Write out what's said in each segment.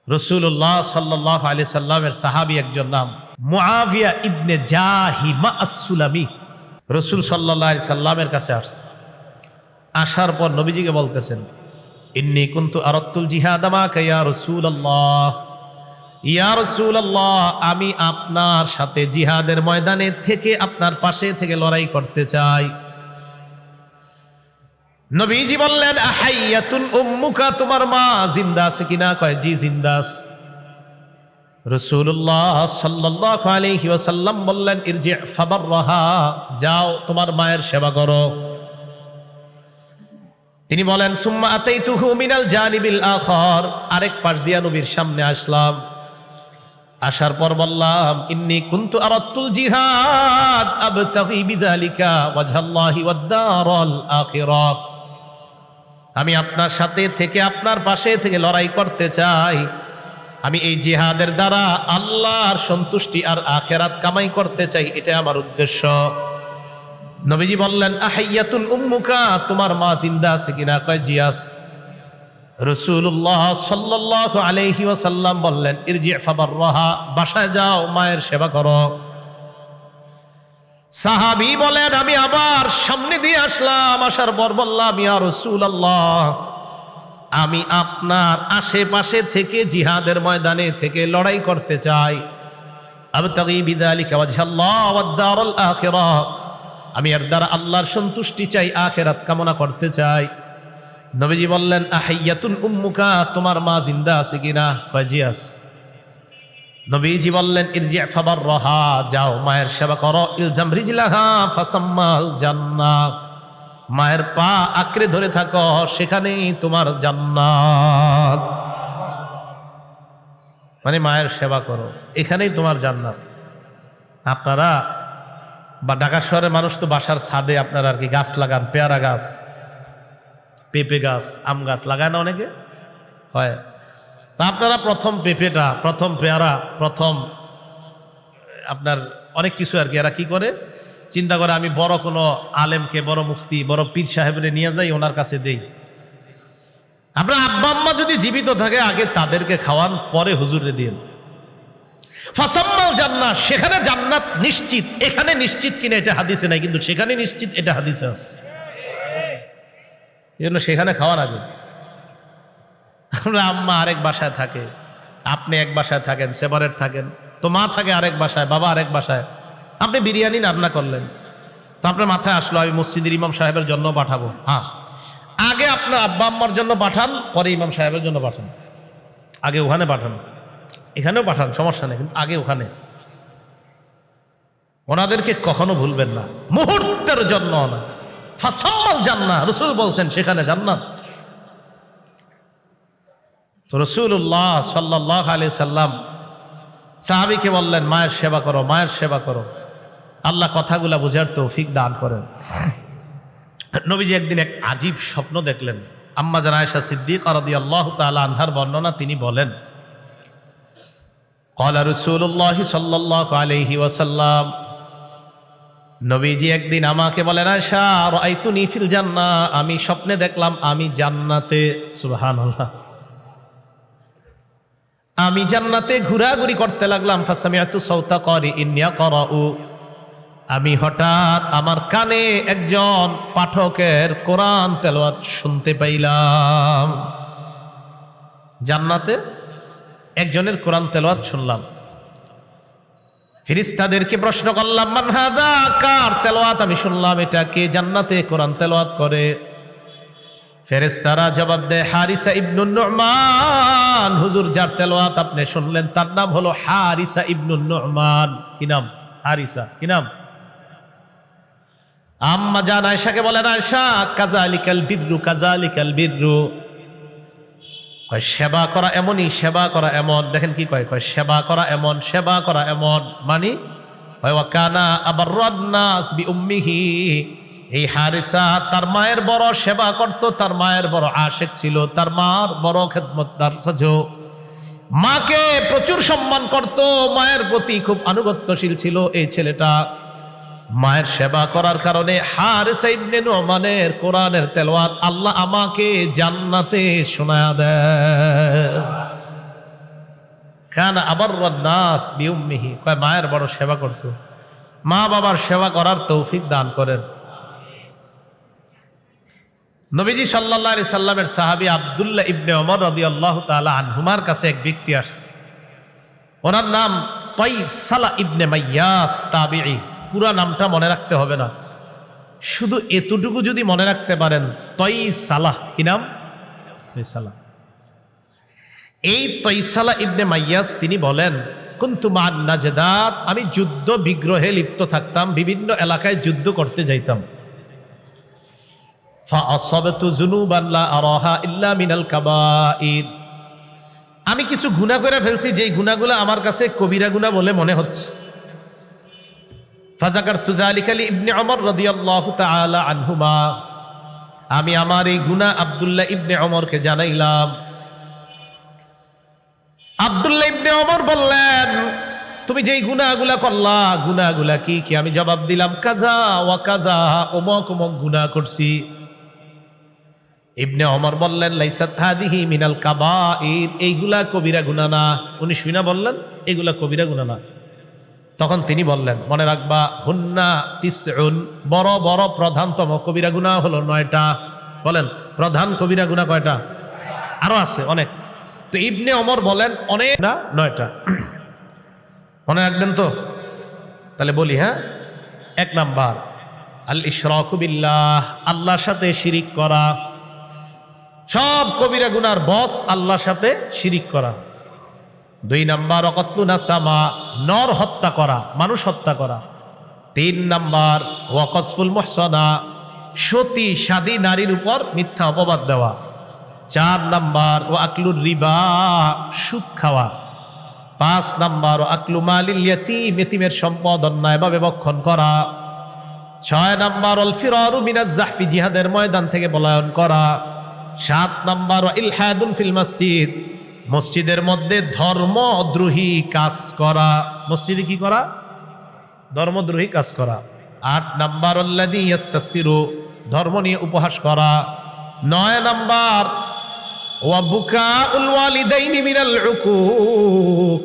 রাসূলুল্লাহ সাল্লাল্লাহু আলাইহি সাল্লামের সাহাবী একজন নাম মুআবিয়া ইবনে জাহিমা আস-সুলামি রাসূল সাল্লাল্লাহু আলাইহি সাল্লামের কাছে আসছে। আসার পর নবীজিকে বলতেছেন, ইন্নী কুনতু আরাদতুল জিহাদ মাকা ইয়া রাসূলুল্লাহ, ইয়া রাসূলুল্লাহ, আমি আপনার সাথে জিহাদের ময়দানে থেকে আপনার পাশে থেকে লড়াই করতে চাই। নবীজি বললেন, আহাইয়াতুন উম্মুকা, তোমার মা জিন্দা আছে কিনা? কয় জি জিন্দা আছে। রাসূলুল্লাহ সাল্লাল্লাহু আলাইহি ওয়াসাল্লাম বললেন, ইরজি ফাবাররাহা, যাও তোমার মায়ের সেবা করো। তিনি বলেন, সুম্মা আতাইতুহু মিনাল জানিবিল আখার, আরেক পাশ দিয়া নবীর সামনে আসলাম। আসার পর বললাম, ইন্নী কুনতু আরাদতুল জিহাদ আবতাগি বিযালিকা ওয়াজহাল্লাহি ওয়াদ দারাল আখিরাহ, আমি আপনার সাথে থেকে আপনার পাশে থেকে লড়াই করতে চাই। আমি এই জিহাদের দ্বারা আল্লাহর সন্তুষ্টি আর আখিরাত কামাই করতে চাই, এটা আমার উদ্দেশ্য। নবীজি বললেন, আহাইয়াতুন উম্মুকা, তোমার মা জিন্দা আছে কিনা? কয় জি আছে। রাসূলুল্লাহ সাল্লাল্লাহু আলাইহি ওয়াসাল্লাম বললেন, ইরজি ফাবাররাহা, বাসায় যাও মায়ের সেবা করো। সাহাবী বলেন, আমি আবার সামনে দিয়ে আসলাম। আসার পর বললাম, ইয়া রাসূলুল্লাহ, আমি আপনার আশেপাশে থেকে জিহাদের ময়দানে থেকে লড়াই করতে চাই। আবতাগি বিযালিকা ওয়াজহাল্লাহ ওয়াদ দারাল আখিরাহ, আমি এর দ্বারা আল্লাহর সন্তুষ্টি চাই, আখিরাত কামনা করতে চাই। নবীজি বললেন, আহাইয়াতুন উম্মুকা, তোমার মা জিন্দা আছে কিনা? কয় জি আছে। নবীজি বললেন, ইরজি ফাবাররাহা, যাও মায়ের সেবা করো। ইলজাম রিজলাহা ফাসাম্মাল জান্নাহ, মায়ের পা আঁকড়ে ধরে থাকো, সেখানেই তোমার জান্নাত। মানে মায়ের সেবা করো, এখানেই তোমার জান্নাত। আপনারা বা ঢাকা শহরের মানুষ তো বাসার ছাদে আপনারা আর কি গাছ লাগান, পেয়ারা গাছ, পেঁপে গাছ, আম গাছ লাগায় না অনেকে? হয়। তা আপনারা প্রথম পেঁপেটা, প্রথম পেয়ারা, প্রথম আপনার অনেক কিছু আর কি এরা কি করে, চিন্তা করে আমি বড় কোনো আলেমকে, বড় মুফতি, বড় পীর সাহেবরে নিয়ে যাই, ওনার কাছে দেই। আপনার আব্বা আম্মা যদি জীবিত থাকে আগে তাদেরকে খাওয়ান, পরে হুজুরে দিন। ফাসাম্মাল জান্নাত, সেখানে জান্নাত নিশ্চিত। এখানে নিশ্চিত কিনা এটা হাদিসে নাই, কিন্তু সেখানে নিশ্চিত এটা হাদিসে আছে। এই জন্য সেখানে খাওয়ার আগে। আমরা আম্মা আরেক বাসায় থাকে, আপনি এক বাসায় থাকেন, সেপারেট থাকেন, তো মা থাকে আরেক বাসায়, বাবা আরেক বাসায়। আপনি বিরিয়ানি রান্না করলেন, তো আপনার মাথায় আসলো আমি মসজিদের ইমাম সাহেবের জন্য পাঠাবো। হ্যাঁ, আগে আপনার আব্বা আম্মার জন্য পাঠান, পরে ইমাম সাহেবের জন্য পাঠান। আগে ওখানে পাঠান, এখানেও পাঠান, সমস্যা নেই, কিন্তু আগে ওখানে। ওনাদেরকে কখনো ভুলবেন না, মুহূর্তের জন্য না। ফাসাম্মাল জান্নাহ, রাসূল বলছেন সেখানে জান্নাত। তো রাসূলুল্লাহ সাল্লাল্লাহু আলাইহি সাল্লাম সাহাবীকে বললেন, মায়ের সেবা করো, মায়ের সেবা করো। আল্লাহ কথাগুলা বুঝার তৌফিক দান করেন। নবীজি একদিন এক আজীব স্বপ্ন দেখলেন। আম্মা জান আয়েশা সিদ্দিকা রাদিয়াল্লাহু তাআলা আনহার বর্ণনা, তিনি বলেন, ক্বালা রাসূলুল্লাহ সাল্লাল্লাহু আলাইহি ওয়াসাল্লাম, নবীজি একদিন আমাকে বলেন, আয়েশা রাআইতুনি ফিল জান্নাহ, আমি স্বপ্নে দেখলাম আমি জান্নাতে। সুবহানাল্লাহ। আমি জান্নাতে ঘোরাঘুরি করতে লাগলাম। ফাসামিআতু সাওতা কারিইন ইয়াকরাউ, আমি হঠাৎ আমার কানে একজন পাঠকের কোরআন তেলাওয়াত শুনতে পাইলাম। জান্নাতে একজনের কোরআন তেলাওয়াত শুনলাম। ফেরেশতাদেরকে প্রশ্ন করলাম, মান হাদা, কার তেলাওয়াত আমি শুনলাম, এটা কে জান্নাতে কোরআন তেলাওয়াত করে? ফেরেশতারা জবাব দেয়, হারিসা ইবনুন নু'মান, হুজুর যার তেলাওয়াত আপনি শুনলেন তার নাম হলো হারিসা ইবনুন নু'মান। কি নাম? হারিসা। কি নাম? আম্মা জান আয়েশাকে বলেন, আয়েশা কাযালিকাল বিররু, কাযালিকাল বিররু, কয় সেবা করা এমনই, সেবা করা এমন। দেখেন কি কয়, কয় সেবা করা এমন, সেবা করা এমন। মানে ওয়া কানা আবাররান নাস বিউম্মিহি, এই হারিসা তার মায়ের বড় সেবা করত, তার মায়ের বড় আশিক ছিল, তার মার বড় খেদমতদার ছিল, মাকে প্রচুর সম্মান করত, মায়ের প্রতি খুব আনুগত্যশীল ছিল এই ছেলেটা। মায়ের সেবা করার কারণে হারিসা ইবনে নু'মানের কোরআনের তেলাওয়াত আল্লাহ আমাকে জান্নাতে শোনায়া দেয়। কানা আবাররান নাস বিউম্মিহি, কয় মায়ের বড় সেবা করত। মা বাবার সেবা করার তৌফিক দান করেন। নবীজি সাল্লাল্লাহু আলাইহি সাল্লামের সাহাবী আব্দুল্লাহ ইবনে ওমর রাদিয়াল্লাহু তাআলা আনহুমার কাছে এক ব্যক্তি আসছে। ওনার নাম তাইসালা ইবনে মাইয়াস তাবিঈ। পুরা নামটা মনে রাখতে হবে না, শুধু এতটুকু যদি মনে রাখতে পারেন, তাইসালা। কি নাম? তাইসালা। এই তাইসালা ইবনে মাইয়াস তিনি বলেন, কুনতু মান নাজদাত, আমি যুদ্ধ বিগ্রহে লিপ্ত থাকতাম, বিভিন্ন এলাকায় যুদ্ধ করতে যাইতাম। ফাআসাবতু যুনুবান লা আরাহা ইল্লা মিনাল কাবাইর, আমি কিছু গুনাহ করে ফেলছি, যেই গুনাহগুলো আমার কাছে কবিরা গুনাহ বলে মনে হচ্ছে। ফাযাকারতু যালিকা লি ইবনে ওমর রাদিয়াল্লাহু তাআলা আনহুমা, আমি আমার এই গুনাহ আব্দুল্লাহ ইবনে ওমরকে জানাইলাম। আব্দুল্লাহ ইবনে ওমর বললেন, তুমি যেই গুনাহগুলা করলা, গুনাহগুলা কি কি? আমি জবাব দিলাম, কাজা ওয়া কাজা, অমুক অমুক গুনাহ করছি। ইবনে ওমর বললেন, লাইসাত হাদিহি মিনাল কাবাইর, এইগুলা কবিরা গুনাহ না। উনি শুনা বললেন, এইগুলা কবিরা গুনাহ না। তখন তিনি বললেন, মনে রাখবা, হুন্না তিসউন, বড় বড় প্রধানতম কবিরা গুনাহ হলো 9টা। বলেন, প্রধান কবিরা গুনাহ কয়টা? আরো আছে অনেক। তো ইবনে ওমর বলেন, অনেক না, 9টা। মনে রাখবেন তো? তাহলে বলি, হ্যাঁ। 1 নাম্বার আল ইশরাকু বিল্লাহ, আল্লাহর সাথে শিরিক করা। সব কবিরা গুনার বস আল্লাহর সাথে শিরিক করা। 2 নাম্বার অকতলু নাসামা, নর হত্যা করা, মানুষ হত্যা করা। 3 নাম্বার ওয়াকসফুল মুহসানা, সতী সাদী নারীর উপর মিথ্যা অপবাদ দেওয়া। 4 নাম্বার ও আকলুর রিবা, সুদ খাওয়া। 5 নাম্বার ও আকলু মালিল ইয়াতীম, এতিমের সম্পদ অন্যায়ভাবে ভক্ষণ করা। 6 নাম্বার অল ফিরারু মিনাজ জাহফি, জিহাদের ময়দান থেকে পলায়ন করা। 7 নাম্বার ইলহাদুন ফিল মসজিদ, মসজিদের মধ্যে ধর্মদ্রোহী কাজ করা। মসজিদে কি করা? ধর্মদ্রোহী কাজ করা। 8 নাম্বার আল্লাযী ইস্তাসফিরু, ধর্ম নিয়ে উপহাস করা। 9 নাম্বার ওয়া বুকাউল ওয়ালিদাইনি মিনাল উকুক,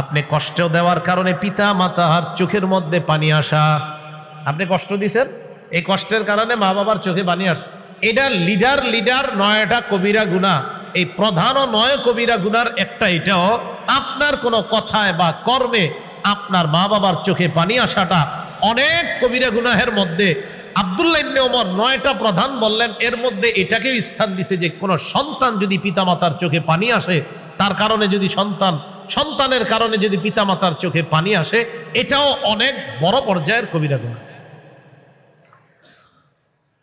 আপনি কষ্ট দেওয়ার কারণে পিতা মাতার চোখের মধ্যে পানি আসা। আপনি কষ্ট দিয়েছেন, এই কষ্টের কারণে মা বাবার চোখে পানি আসছে। এটা লিডার 9টা কবিরা গুনাহ। এই প্রধান 9 কবিরা গুনার একটা এটাও, আপনার কোনো কথায় বা কর্মে আপনার মা বাবার চোখে পানি আসাটা অনেক কবিরা গুনাহের মধ্যে। আব্দুল্লাহ ইবনে ওমর 9টা প্রধান বললেন, এর মধ্যে এটাকেও স্থান দিছে যে কোনো সন্তান যদি পিতামাতার চোখে পানি আসে, তার কারণে যদি সন্তানের কারণে যদি পিতামাতার চোখে পানি আসে, এটাও অনেক বড় পর্যায়ের কবিরা গুনাহ।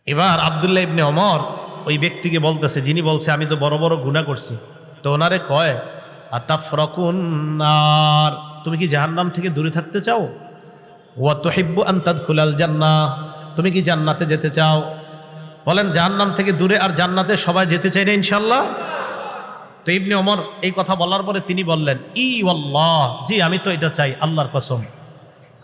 এবার আব্দুল্লাহ ইবনে ওমর ওই ব্যক্তিকে বলতেছে, যিনি বলছে আমি তো বড় বড় গুনাহ করছি। তো ওনারে কয়, আতাফরাকুন নার, তুমি কি জাহান্নাম থেকে দূরে থাকতে চাও? ওয়া তুহিব্বু আন তাদখুলাল জান্নাহ, তুমি কি জান্নাতে যেতে চাও? বলেন, জাহান্নাম থেকে দূরে আর জান্নাতে সবাই যেতে চাই না ইনশাআল্লাহ? তো ইবনে ওমর এই কথা বলার পরে তিনি বললেন, ই ওয়াল্লাহ, জি আমি তো এটা চাই, আল্লাহর কসম।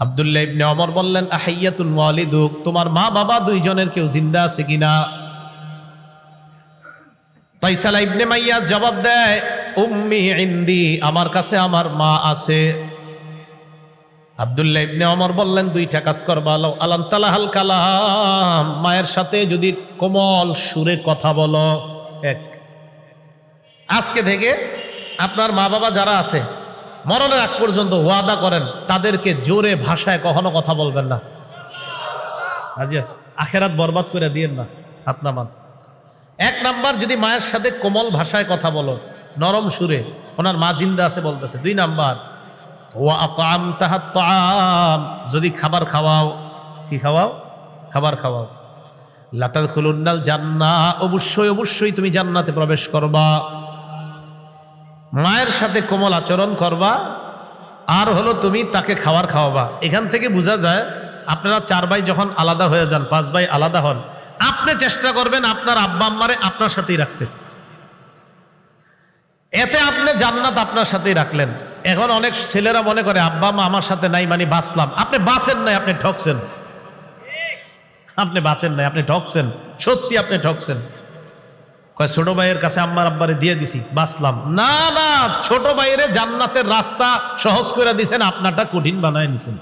আব্দুল্লাহ ইবনে ওমর বললেন, আহাইয়াতুন ওয়ালিদুক, তোমার মা বাবা দুইজনের কেউ জিন্দা আছে কিনা? তাইসালা ইবনে মাইয়াস জবাব দেয়, উম্মি ইনদি, আমার কাছে আমার মা আছে। আব্দুল্লাহ ইবনে ওমর বললেন, 2টা কাজ করবা, আলাম তালাহাল কালাম, মায়ের সাথে যদি কোমল সুরে কথা বলো। 1, আজকে থেকে আপনার মা বাবা যারা আছে, মরণের আগ পর্যন্ত ওয়াদা করেন, তাদেরকে জোরে ভাষায় কখনো কথা বলবেন না। আখেরাত বরবাদ করে দিয়েন না, হাত নামান। 1 নাম্বার, যদি মায়ের সাথে কোমল ভাষায় কথা বলো, নরম সুরে, ওনার মা জিন্দা আছে বলতেছে। 2 নাম্বার ওয়া আতআমতাহাত তাআম, যদি খাবার খাওয়াও। কি খাওয়াও? খাবার খাওয়াও। লা তাদখুলুন্নাল জান্নাহ, অবশ্যই অবশ্যই তুমি জান্নাতে প্রবেশ করবা। মায়ের সাথে কোমল আচরণ করবা, আর হলো তুমি তাকে খাবার খাওয়াবা। এখান থেকে বোঝা যায় আপনারা 4 ভাই যখন আলাদা হয়ে যান, 5 ভাই আলাদা হন, আপনি চেষ্টা করবেন আপনার আব্বা আম্মারে আপনার সাথেই রাখতে। এতে আপনি জান্নাত আপনার সাথেই রাখলেন। এখন অনেক ছেলেরা মনে করে আব্বা মা আমার সাথে নাই মানে বাঁচলাম। আপনি বাঁচেন নাই, আপনি ঠকছেন। আপনি বাঁচেন নাই, আপনি ঠকছেন, সত্যি আপনি ঠকছেন। কয় ছোট ভাইয়ের কাছে আম্মার আব্বারে দিয়ে দিছি, বাঁচলাম। না না, ছোট ভাইয়ের জান্নাতের রাস্তা সহজ করে দিছেন, আপনারটা কঠিন বানায় নিছেন।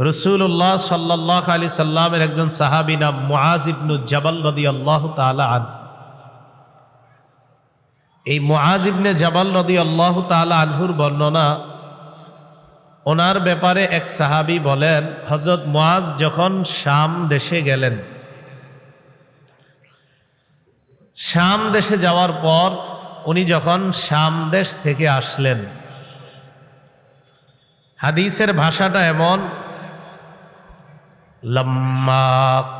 রাসূলুল্লাহ সাল্লাল্লাহু আলাইহি সাল্লামের একজন সাহাবী নাম মুআজ ইবনে জাবাল রাদিয়াল্লাহু তাআলা আনহু। এই মুআজ ইবনে জাবাল রাদিয়াল্লাহু তাআলা আনহুর বর্ণনা, ওনার ব্যাপারে এক সাহাবী বলেন, হযরত মুআজ যখন শাম দেশে গেলেন, শাম দেশে যাওয়ার পর উনি যখন শাম দেশ থেকে আসলেন, হাদিসের ভাষাটা এমন, লাম্মা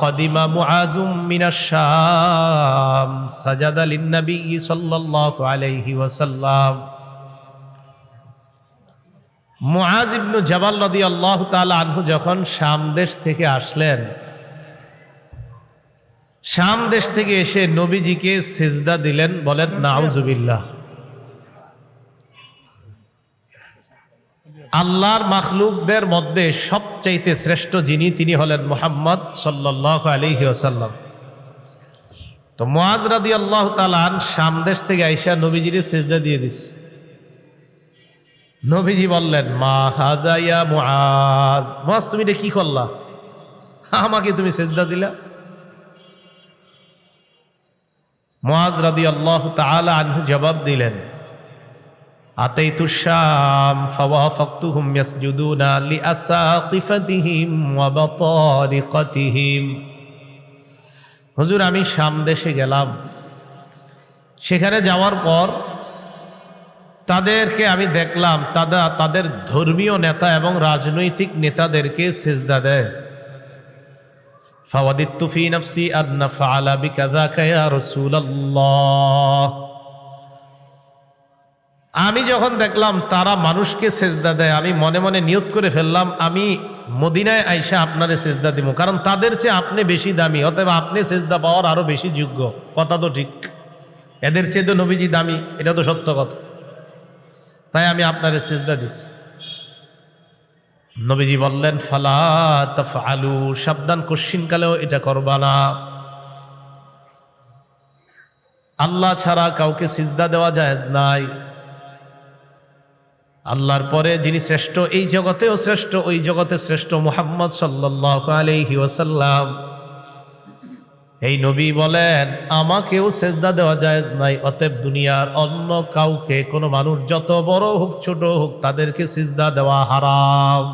কদিমা মুআজুম মিনাশ শাম সাজাদা লিন-নবী সাল্লাল্লাহু আলাইহি ওয়াসাল্লাম। মুআজ ইবনে জাবাল রাদিয়াল্লাহু তাআলা আনহু যখন শাম দেশ থেকে আসলেন, শাম দেশ থেকে এসে নবীজিকে সিজদা দিলেন। বলেন নাউজুবিল্লাহ। আল্লাহর মাখলুকদের মধ্যে সবচাইতে শ্রেষ্ঠ যিনি, তিনি হলেন মুহাম্মদ সাল্লাল্লাহু আলাইহি ওয়াসাল্লাম। তো মুআজ রাদিয়াল্লাহু তাআলা আনহু শাম দেশ থেকে আইসা নবীজির সিজদা দিয়ে দিছে। নবীজি বললেন, মা হাযা ইয়া মুআজ, মুআজ তুমি এটা কি করলা, আমাকে তুমি সিজদা দিলা? মুআজ রাদিয়াল্লাহু তাআলা আনহু জবাব দিলেন, আতাইতু শাম ফাওয়াফাকতুহুম ইয়াসজুদুনা লিআসাকিফাতিহিম ওয়া বাতারিকাতিহিম। হুজুর, আমি শাম দেশে গেলাম, সেখানে যাওয়ার পর তাদেরকে আমি দেখলাম তাদের ধর্মীয় নেতা এবং রাজনৈতিক নেতাদেরকে সিজদা দেয়। ফাওয়াদিতু ফি নাফসি আন নাফআলা বিকাযাকা ইয়া রাসূলুল্লাহ। আমি যখন দেখলাম তারা মানুষকে সিজদা দেয়, আমি মনে মনে নিয়ত করে ফেললাম, আমি মদিনায় আইসা আপনারে সিজদা দিব, কারণ তাদের চেয়ে আপনি বেশি দামি, অতএব আপনি সিজদা পাওয়ার আরো বেশি যোগ্য। কথা তো ঠিক, এদের চেয়ে তো নবীজি দামি, এটা তো সত্য কথা। তাই আমি আপনারে সিজদা দিছি। নবীজি বললেন, ফালা তাফআলু, সাবধান, কোশ্চিনকালেও এটা করবা না। আল্লাহ ছাড়া কাউকে সিজদা দেওয়া জায়েজ নাই। আল্লাহর পরে যিনি শ্রেষ্ঠ, এই জগতেও শ্রেষ্ঠ, ওই জগতে শ্রেষ্ঠ, মুহাম্মদ সাল্লাল্লাহু আলাইহি ওয়াসাল্লাম। এই নবী বলেন, আমাকেও সিজদা দেওয়া জায়েজ নাই, অতএব দুনিয়ার অন্য কাউকে, কোনো মানুষ যত বড় হোক ছোট হোক, তাদেরকে সিজদা দেওয়া হারাম।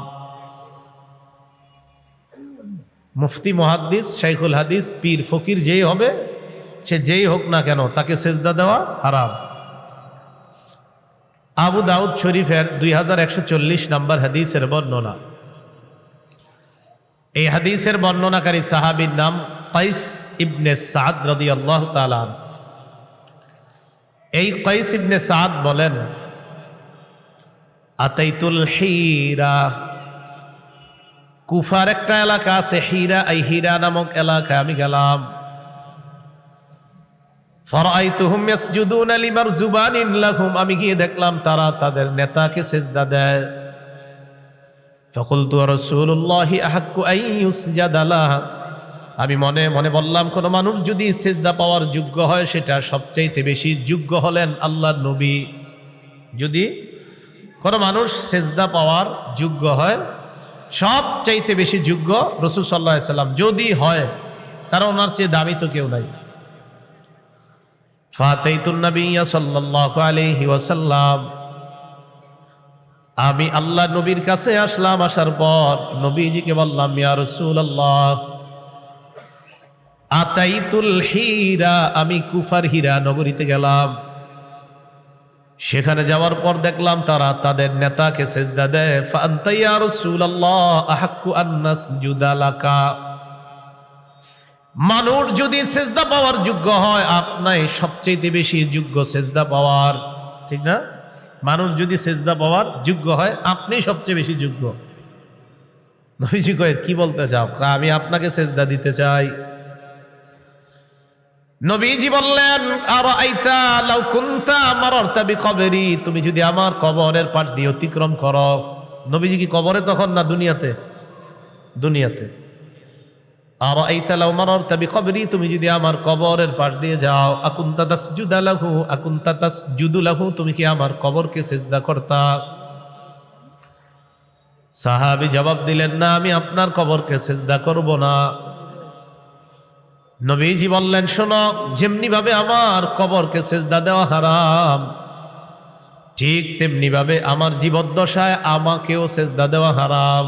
মুফতি, মুহাদ্দিস, শাইখুল হাদিস, পীর, ফকির যেই হবে, সে যেই হোক না কেন, তাকে সিজদা দেওয়া হারাম। আবু দাউদ শরীফের 2140 নম্বর হাদিসের বর্ণনা। এই হাদিসের বর্ণনাকারী সাহাবীর নাম কাইস ইবনে সাদ রাদিয়াল্লাহু তাআলা। এই কাইস ইবনে সাদ বলেন, আতাইতুল হিরা, কুফার একটা এলাকা আছে হিরা, এই হিরা নামক এলাকায় আমি গেলাম। ফারাআইতুহুম ইয়াসজুদুনা লিমারজুবানিন লাহুম, আমি গিয়ে দেখলাম তারা তাদের নেতাকে সিজদা দেয়। ফাকুলতু রাসূলুল্লাহি আহাক্কু আন ইউসজাদা লাহু, আমি মনে মনে বললাম, কোন মানুষ যদি সিজদা পাওয়ার যোগ্য হয়, সেটা সবচাইতে বেশি যোগ্য হলেন আল্লাহর নবী। যদি কোন মানুষ সিজদা পাওয়ার যোগ্য হয়, সবচাইতে বেশি যোগ্য রাসূল সাল্লাল্লাহু আলাইহি সাল্লাম যদি হয়, কারণ ওনার চেয়ে দামি তো কেউ নাই। ফাতাইতুন নবিয়্য সাল্লাল্লাহু আলাইহি ওয়াসাল্লাম, আমি আল্লাহ নবীর কাছে আসলাম। আসার পর নবীজিকে বললাম, ইয়া রাসূলুল্লাহ, আতাইতুল হিরা, আমি কুফার হিরা নগরীতে গেলাম। সেখানে যাওয়ার পর দেখলাম তারা তাদের নেতাকে সিজদা দেয়। ফাআনতা ইয়া রাসূলুল্লাহ আহাক্কু আন নাসজুদা লাকা, মানুষ যদি সিজদা পাওয়ার যোগ্য হয়, আপনাই সবচেয়ে বেশি যোগ্য সিজদা পাওয়ার, ঠিক না? মানুষ যদি সিজদা পাওয়ার যোগ্য হয়, আপনি সবচেয়ে বেশি যোগ্য। নবীজি কয়, কি বলতে চাও? আমি আপনাকে সিজদা দিতে চাই। নবীজি বললেন, আরাআইতা লাউ কুনতা মারারতা বিকবরি, তুমি যদি আমার কবরের পাশ দিয়ে অতিক্রম করো। নবীজি কি কবরে তখন না দুনিয়াতে? দুনিয়াতে। আরাআইতা লাউ মারারতা বিকবরি, তুমি যদি আমার কবরের পাশ দিয়ে যাও, আকুনতা তাসজুদু লাহু, তুমি কি আমার কবরকে সিজদা করতা? সাহাবী জবাব দিলেন, না, আমি আপনার কবরকে সিজদা করব না। নবীজি বললেন, শোনো, যেমনি ভাবে আমার কবরকে সিজদা দেওয়া হারাম, ঠিক তেমনি ভাবে আমার জীবদ্দশায় আমাকেও সিজদা দেওয়া হারাম।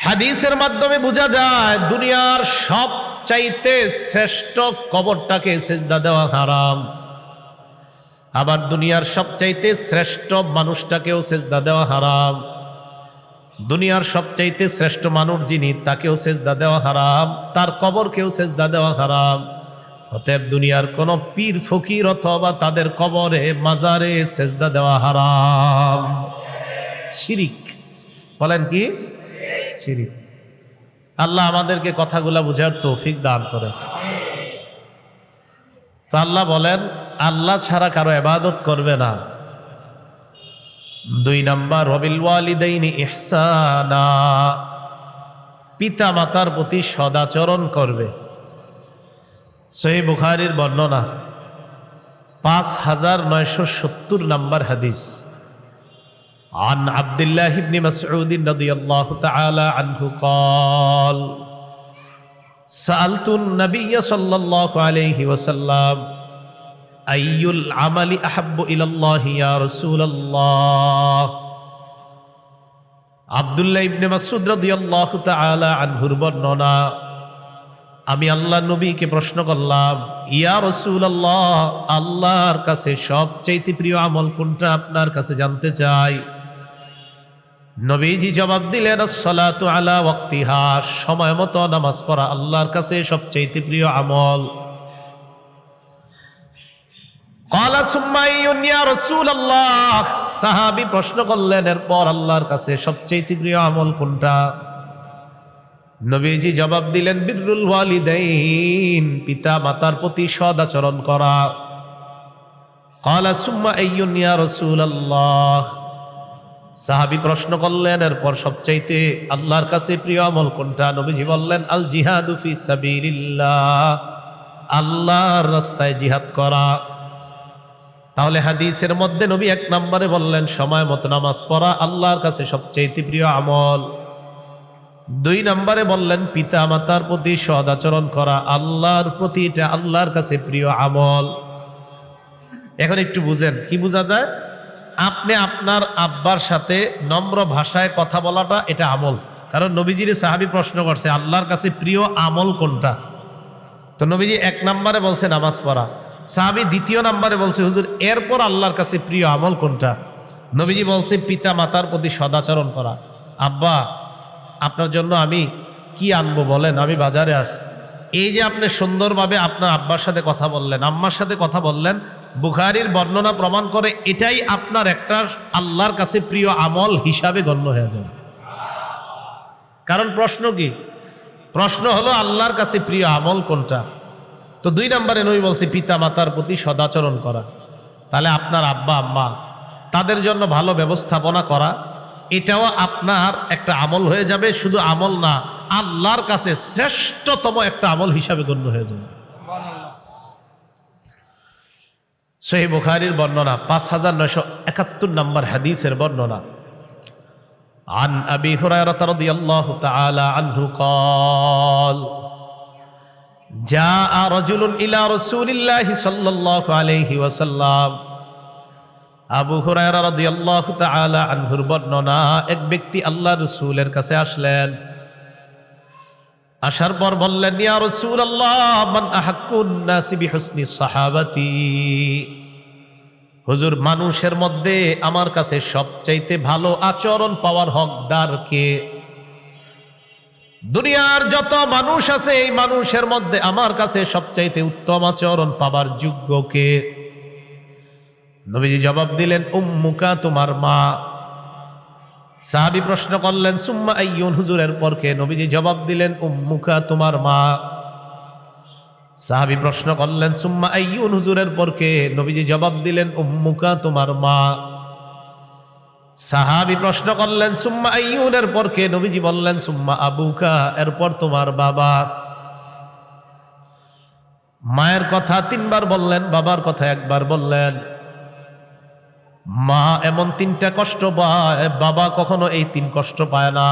হাদিসের মাধ্যমে বোঝা যায় দুনিয়ার সবচাইতে শ্রেষ্ঠ কবরটাকে সিজদা দেওয়া হারাম, আবার দুনিয়ার সবচাইতে শ্রেষ্ঠ মানুষটাকেও সিজদা দেওয়া হারাম। দুনিয়ার সবচাইতে শ্রেষ্ঠ মানুষ যিনি, তাকেও সিজদা দেওয়া হারাম, তার কবরকেও সিজদা দেওয়া হারাম। অতএব দুনিয়ার কোন পীর ফকির অথবা তাদের কবরে মাজারে সিজদা দেওয়া হারাম। শিরিক, বলেন কি? শিরিক। আল্লাহ আমাদেরকে কথাগুলা বুঝার তৌফিক দান করে। তো আল্লাহ বলেন, আল্লাহ ছাড়া কারো ইবাদত করবে না। 2 নাম্বার, ওয়াবিল ওয়ালিদাইনি ইহসানা, পিতা মাতার প্রতি সদাচরণ করবে। সহিহ বুখারীর বর্ণনা, 5970 নাম্বার হাদিস। عن عبد الله بن مسعود رضي الله تعالى عنه قال سألت النبي صلى الله عليه وسلم أي العمل أحب إلى الله يا رسول الله। আব্দুল্লাহ ইবনে মাসউদ রাদিয়াল্লাহু তাআলা আনহুর বর্ণনা, আমি আল্লাহর নবীকে প্রশ্ন করলাম, ইয়া রাসূলুল্লাহ, আল্লাহর কাছে সবচেয়ে প্রিয় আমল কোনটা আপনার কাছে জানতে চাই। নবীজি জবাব দিলেন, আসসালাতু আলা ওয়াক্তিহা, সময় মতো নামাজ পড়া আল্লাহর কাছে সবচেয়ে প্রিয় আমল। ক্বালা সুম্মা আইয়ুন ইয়া রাসূলুল্লাহ, সাহাবী প্রশ্ন করলেন, এরপর আল্লাহর কাছে সবচেয়ে প্রিয় আমল কোনটা? নবীজি জবাব দিলেন, বিররুল ওয়ালিদাইন, পিতা মাতার প্রতি সদাচরণ করা। ক্বালা সুম্মা আইয়ুন ইয়া রাসূলুল্লাহ, সাহাবী প্রশ্ন করলেন, এরপর সবচাইতে আল্লাহর কাছে প্রিয় আমল কোনটা? নবীজি বললেন, আল জিহাদু ফি সাবিলিল্লাহ, আল্লাহর রাস্তায় জিহাদ করা। তাহলে হাদিসের মধ্যে নবী 1 নম্বরে বললেন সময় মতো নামাজ পড়া আল্লাহর কাছে সবচাইতে প্রিয় আমল। 2 নম্বরে বললেন পিতা মাতার প্রতি সদাচরণ করা আল্লাহর প্রতি, এটা আল্লাহর কাছে প্রিয় আমল। এখন একটু বুঝেন, কি বোঝা যায়? আপনি আপনার আব্বার সাথে নম্র ভাষায় কথা বলাটা এটা আমল। কারণ নবীজির সাহাবী প্রশ্ন করছে আল্লাহর কাছে প্রিয় আমল কোনটা, তো নবীজি 1 নম্বরে বলছে নামাজ পড়া, সাহাবী 2 নম্বরে বলছে হুজুর এরপর আল্লাহর কাছে প্রিয় আমল কোনটা? নবীজি বলছে পিতা মাতার প্রতি সদাচরণ করা। আব্বা, আপনার জন্য আমি কি আনবো বলেন, আমি বাজারে আস। এই যে আপনি সুন্দরভাবে আপনার আব্বার সাথে কথা বললেন, আম্মার সাথে কথা বললেন, বুখারীর বর্ণনা প্রমাণ করে এটাই আপনার একটা আল্লাহর কাছে প্রিয় আমল হিসাবে গণ্য হয়ে যাবে। কারণ প্রশ্ন কি? প্রশ্ন হলো আল্লাহর কাছে প্রিয় আমল কোনটা। তো 2 নম্বরে নবী বলছে পিতা মাতার প্রতি সদাচরণ করা। তাহলে আপনার আব্বা আম্মা, তাদের জন্য ভালো ব্যবস্থাপনা করা, এটাও আপনার একটা আমল হয়ে যাবে। শুধু আমল না, আল্লাহর কাছে শ্রেষ্ঠতম একটা আমল হিসাবে গণ্য হয়ে যাবে। সহিহ বুখারীর বর্ণনা, 5971 নম্বর হাদিসের বর্ণনা। عن أبي هريرة رضي الله تعالى عنه قال جاء رجل إلى رسول الله صلى الله عليه وسلم। আবু হুরায়রা রাদিয়াল্লাহু তাআলা আনহুর বর্ণনা, এক ব্যক্তি আল্লাহ রাসূলের কাছে আসলেন। আসার পর বললেন, ইয়া রাসূলুল্লাহ, মান আহাক্কুন নাসি বিহুসনি সাহাবাতি। হুজুর, মানুষের মধ্যে আমার কাছে সবচাইতে ভালো আচরণ পাওয়ার হকদার কে? দুনিয়ার যত মানুষ আছে এই মানুষের মধ্যে আমার কাছে সবচাইতে উত্তম আচরণ পাবার যোগ্য কে? নবীজি জবাব দিলেন, উম্মুকা, তোমার মা। সাহাবী প্রশ্ন করলেন, সুম্মা আইয়ুন, হুজুরের পর কে? নবীজি জবাব দিলেন, উম্মুকা, তোমার মা। সাহাবী প্রশ্ন করলেন, সুম্মা আইয়ুন, হুজুরের পর কে? নবীজি জবাব দিলেন, উম্মুকা, তোমার মা। সাহাবী প্রশ্ন করলেন সুম্মা আইয়ুন, এরপর কে? নবীজি বললেন সুম্মা আবুকা, এরপর তোমার বাবা। মায়ের কথা 3 বার বললেন, বাবার কথা 1 বার বললেন। মা এমন 3টা কষ্ট পায়, বাবা কখনো এই 3 কষ্ট পায় না।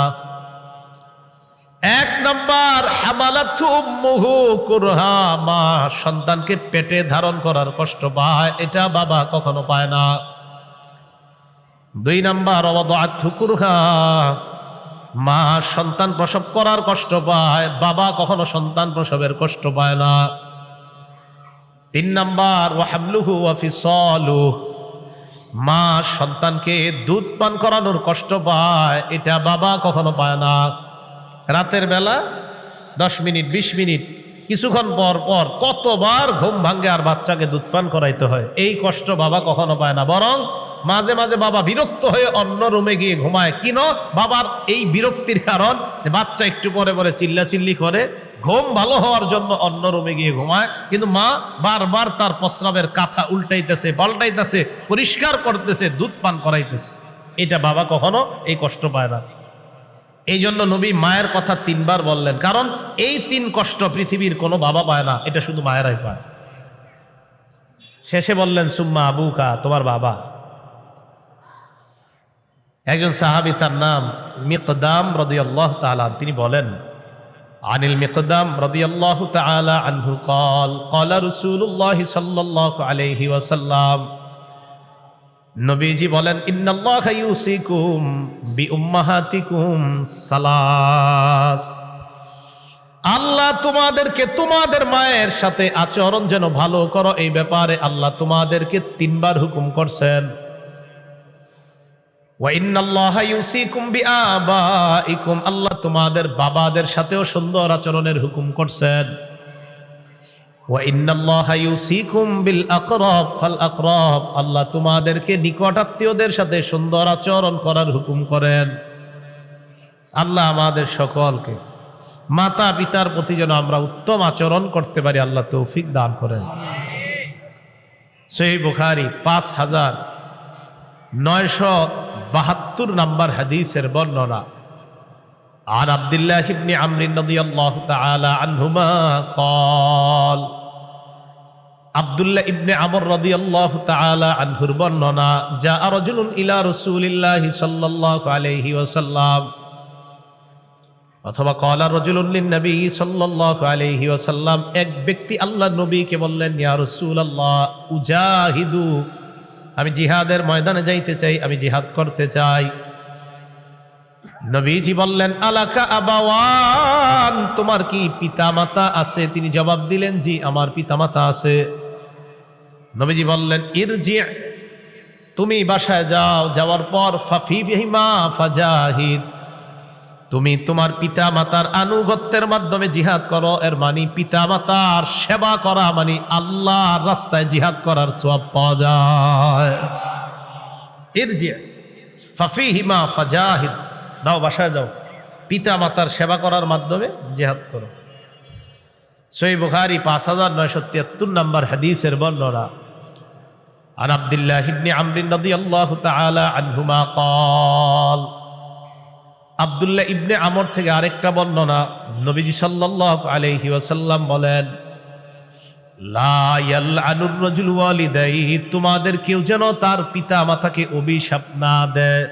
1 নাম্বার হামালাতু উম্মুহু কুরহা, মা সন্তানকে পেটে ধারণ করার কষ্ট পায়, এটা বাবা কখনো পায় না। 2 নাম্বার ওয়াদাআতহু কুরহা, মা সন্তান প্রসব করার কষ্ট পায়, বাবা কখনো সন্তান প্রসবের কষ্ট পায় না। 3 নাম্বার ওয়া হামলুহু ওয়া ফিসালুহু, মা সন্তানকে দুধ পান করানোর কষ্ট পায়, এটা বাবা কখনো পায় না। রাতের বেলা 10 মিনিট 20 মিনিট কিছুক্ষণ পর পর কতবার ঘুম ভাঙ্গে আর বাচ্চাকে দুধ পান করাইতে হয়, এই কষ্ট বাবা কখনো পায় না। বরং মাঝে মাঝে বাবা বিরক্ত হয়ে অন্য রুমে গিয়ে ঘুমায়। কিনো বাবার এই বিরক্তির কারণ, বাচ্চা একটু পরে পরে চিল্লাচিল্লি করে, ঘুম ভালো হওয়ার জন্য অন্য রুমে গিয়ে ঘুমায়। কিন্তু মা বারবার তার প্রস্রাবের কাঁথা উল্টাইতেছে, পাল্টাইতেছে, পরিষ্কার করতেছে, দুধ পান করাইতেছে, এটা বাবা কখনো এই কষ্ট পায় না। এই জন্য নবী মায়ের কথা 3 বার বললেন, কারণ এই 3 কষ্ট পৃথিবীর কোনো বাবা পায় না, এটা শুধু মায়েরাই পায়। শেষে বললেন সুম্মা আবুকা, তোমার বাবা। একজন সাহাবী, তার নাম মিকদাম রাদিয়াল্লাহু তাআলা, তিনি বলেন আনিল মিকদাম রাদিয়াল্লাহু তাআলা আনহু قال قال رسول الله সাল্লাল্লাহু আলাইহি ওয়াসাল্লাম, নবীজি বলেন ইন্নাল্লাহা ইউসিকুম বিউম্মাহাতিকুম সালাস, আল্লাহ তোমাদেরকে তোমাদের মায়ের সাথে আচরণ যেন ভালো করো, এই ব্যাপারে আল্লাহ তোমাদেরকে 3 বার হুকুম করছেন। ওয়া ইন্নাল্লাহা ইউসিকুম বিআবাইকুম, আল্লাহ তোমাদের বাবাদের সাথেও সুন্দর আচরণের হুকুম করছেন। ওয়া ইন্নাল্লাহা ইউসিকুম বিল আকরাব ফাল আকরাব, আল্লাহ তোমাদেরকে নিকট আত্মীয়দের সাথে সুন্দর আচরণ করার হুকুম করেন। আল্লাহ আমাদের সকলকে মাতা পিতার প্রতি যেন আমরা উত্তম আচরণ করতে পারি, আল্লাহ তৌফিক দান করেন। সহিহ বুখারী 5972 নম্বর হাদিসের বর্ণনা। عن عبد الله بن عمرو رضي الله تعالى عنهما قال, আব্দুল্লাহ ইবনে আমর রাদিয়াল্লাহু তাআলা আনহুর বর্ণনা, জাআ রাজুলুন ইলা রাসূলিল্লাহি সাল্লাল্লাহু আলাইহি ওয়াসাল্লাম, অথবা ক্বালা রাজুলুন লিন নবী সাল্লাল্লাহু আলাইহি ওয়াসাল্লাম, এক ব্যক্তি আল্লাহর নবীকে বললেন, ইয়া রাসূলুল্লাহ উজাহিদু, আমি জিহাদের ময়দানে যাইতে চাই, আমি জিহাদ করতে চাই। নবীজি বললেন আলাকা আবাওয়ান, তোমার কি পিতামাতা আছে? তিনি জবাব দিলেন, জি আমার পিতামাতা আছে। নবীজি বললেন ইরজি, তুমি বাসায় যাও, যাওয়ার পর ফাফিহিমা ফাজাহিদ, তুমি তোমার পিতামাতার আনুগত্যের মাধ্যমে জিহাদ করো। এর মানে পিতামাতার সেবা করা মানে আল্লাহর রাস্তায় জিহাদ করার সওয়াব পাওয়া যায়। ইরজি ফাফিহিমা ফাজাহিদ, দাও বাসায় যাও, পিতা মাতার সেবা করার মাধ্যমে জিহাদ করো। সহিহ বুখারী 5973 নম্বর হাদিসের বর্ণনা। আন আব্দুল্লাহ ইবনে আমর রাদিয়াল্লাহু তাআলা আনহুমা قال, আব্দুল্লাহ ইবনে আমর থেকে আরেকটা বর্ণনা, নবীজি সাল্লাল্লাহু আলাইহি ওয়াসাল্লাম বলেন, লা ইয়ালআনুর রাজুল ওয়ালিদাইহি, তোমাদের কেউ যেন তার পিতা মাতাকে অভিশাপ না দেয়।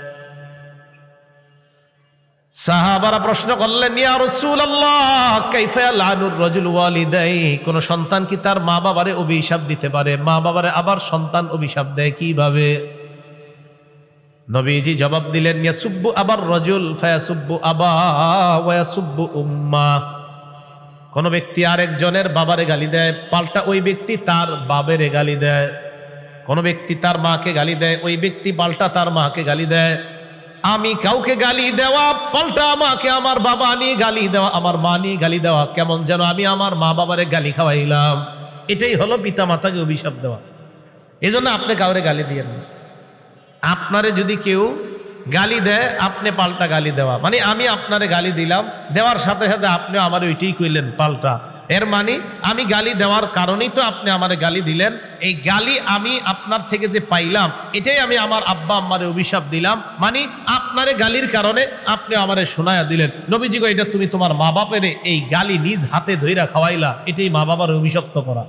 সাহাবারা প্রশ্ন করলেন, ইয়া রাসূলুল্লাহ কাইফা ইয়ালআনুর রাজুল ওয়ালিদাইহি, কোন সন্তান কি তার মা বাবারে অভিশাপ দিতে পারে? মা বাবারে আবার সন্তান অভিশাপ দেয় কিভাবে? নবীজি জবাব দিলেন, ইয়াসুব্বু আবার রাজুল ফায়াসুব্বু আবা ওয়া ইয়াসুব্বু উম্মা, কোন ব্যক্তি আরেকজনের বাবারে গালি দেয়, পাল্টা ওই ব্যক্তি তার বাবারে গালি দেয়। কোন ব্যক্তি তার মাকে গালি দেয়, ওই ব্যক্তি পাল্টা তার মাকে গালি দেয়। আমি কাউকে গালি দেওয়া, পাল্টা আমাকে আমার বাবা নিয়ে গালি দেওয়া, আমার মা নিয়ে গালি দেওয়া, কেমন যেন আমি আমার মা বাবারে গালি খাওয়াইলাম। এটাই হলো পিতা মাতাকে অভিশাপ দেওয়া। এজন্য আপনি কাউরে গালি দিয়েন না। আপনারে যদি কেউ গালি দেয়, আপনি পাল্টা গালি দেওয়া, মানে আমি আপনারে গালি দিলাম, দেওয়ার সাথে সাথে আপনি আমার ওইটাই কইলেন পাল্টা, এর মানে আমি গালি দেওয়ার কারণেই তো আপনি আমারে গালি দিলেন। এই গালি আমি আপনার থেকে যে পাইলাম, এটাই আমি আমার আব্বা আম্মারে অভিশাপ দিলাম। মানে আপনারে গালির কারণে আপনি আমারে শোনায়া দিলেন। নবীজি গো, এটা তুমি তোমার মা বাপের এই গালি নিজ হাতে ধইরা খাওয়াইলা, এটাই মা বাবার অভিশপ্ত করা।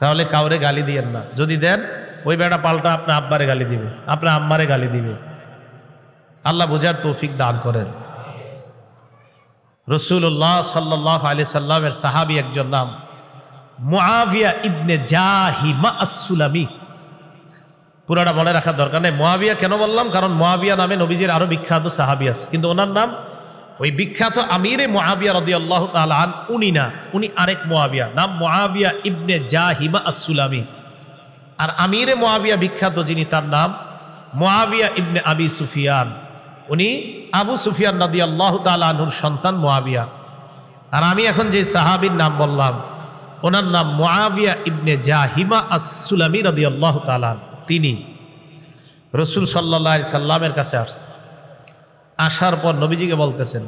তাহলে কাউরে গালি দিয়েন না। যদি দেন, ওই বেটা পাল্টা আপনার আব্বারে গালি দিবে, আপনার আম্মারে গালি দিবে। আল্লাহ বুঝার তৌফিক দান করেন। রাসূলুল্লাহ সাল্লাল্লাহু আলাইহি সাল্লামের সাহাবী একজন নাম মুআবিয়া ইবনে জাহিমা আস-সুলামি। পুরোটা মনে রাখার দরকার নেই। মুআবিয়া কেন বললাম? কারণ মুআবিয়া নামে নবীজির আরো বিখ্যাত সাহাবী আছে, কিন্তু ওনার নাম ওই বিখ্যাত আমিরে মুআবিয়া রাদিয়াল্লাহু তাআলা আন উনি না, উনি আরেক মুআবিয়া, নাম মুআবিয়া ইবনে জাহিমা আস-সুলামি। আর আমিরে মুআবিয়া বিখ্যাত যিনি, তার নাম মুআবিয়া ইবনে আবি সুফিয়ান। উনি আবু সুফিয়ান রাদিয়াল্লাহু তাআলা আনহুর সন্তান মুআবিয়া। আর আমি এখন যে সাহাবীর নাম বললাম, ওনার নাম মুআবিয়া ইবনে জাহিমা আস-সুলামি রাদিয়াল্লাহু তাআলা। তিনি রাসূল সাল্লাল্লাহু আলাইহি সাল্লামের কাছে আসার পর নবীজিকে বলতেছেন,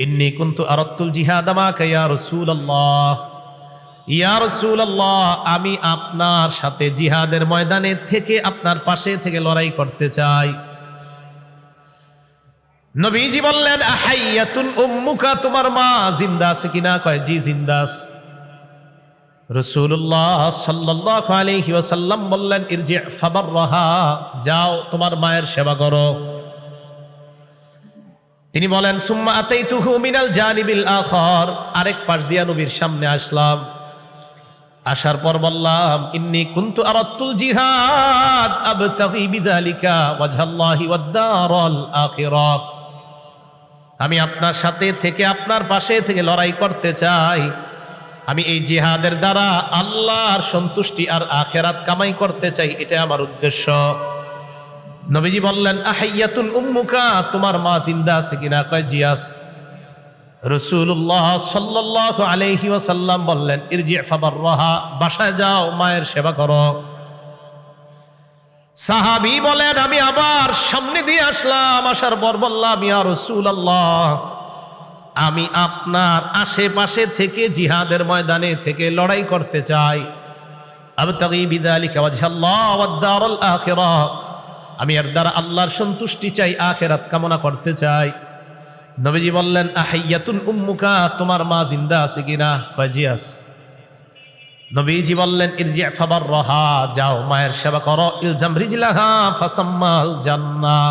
ইন্নী কুনতু আরাদতুল জিহাদ মাকা ইয়া রাসূলুল্লাহ, ইয়া রাসূলুল্লাহ, আমি আপনার সাথে জিহাদের ময়দানে থেকে আপনার পাশে থেকে লড়াই করতে চাই। নবীজি বললেন, আহাইয়াতুন উম্মুকা, তোমার মা জিন্দা আছে কিনা? কয় জি, জিন্দা আছে। রাসূলুল্লাহ সাল্লাল্লাহু আলাইহি ওয়াসাল্লাম বললেন, ইরজি ফাবাররাহা, যাও তোমার মায়ের সেবা করো। তিনি বলেন, সুম্মা আতাইতুহু মিনাল জানিবিল আখার, আরেক পাশ দিয়া নবীর সামনে আসলাম। আসার পর বললাম, ইন্নী কুনতু আরাদতুল জিহাদ আবতাগি বিযালিকা ওয়াজহাল্লাহি ওয়াদ দারাল আখিরাহ, আমি আপনার সাথে থেকে আপনার পাশে থেকে লড়াই করতে চাই। আমি এই জিহাদের দ্বারা আল্লাহর সন্তুষ্টি আর আখিরাত কামাই করতে চাই, এটা আমার উদ্দেশ্য। নবীজি বললেন, আহাইয়াতুন উম্মুকা, তোমার মা জিন্দা আছে কিনা? কয় জি আছে। রাসূলুল্লাহ সাল্লাল্লাহু আলাইহি ওয়াসাল্লাম বললেন, ইরজি ফাবাররাহা, বাসায় যাও মায়ের সেবা করো। সাহাবী বলেন, আমি আবার সামনে দিয়ে আসলাম। আসার পর বললাম, ইয়া রাসূলুল্লাহ, আমি আপনার আশেপাশে থেকে জিহাদের ময়দানে থেকে লড়াই করতে চাই। আবতাগি বিযালিকা ওয়াজহাল্লাহ ওয়াদ দারাল আখিরাহ, আমি এর দ্বারা আল্লাহর সন্তুষ্টি চাই, আখিরাত কামনা করতে চাই। নবীজি বললেন, আহাইয়াতুন উম্মুকা, তোমার মা জিন্দা আছে কিনা? কয় জি আছে। নবীজি বললেন, ইরজি ফাবাররাহা, যাও মায়ের সেবা করো। ইলজাম রিজলাহা ফাসাম্মাল জান্নাহ,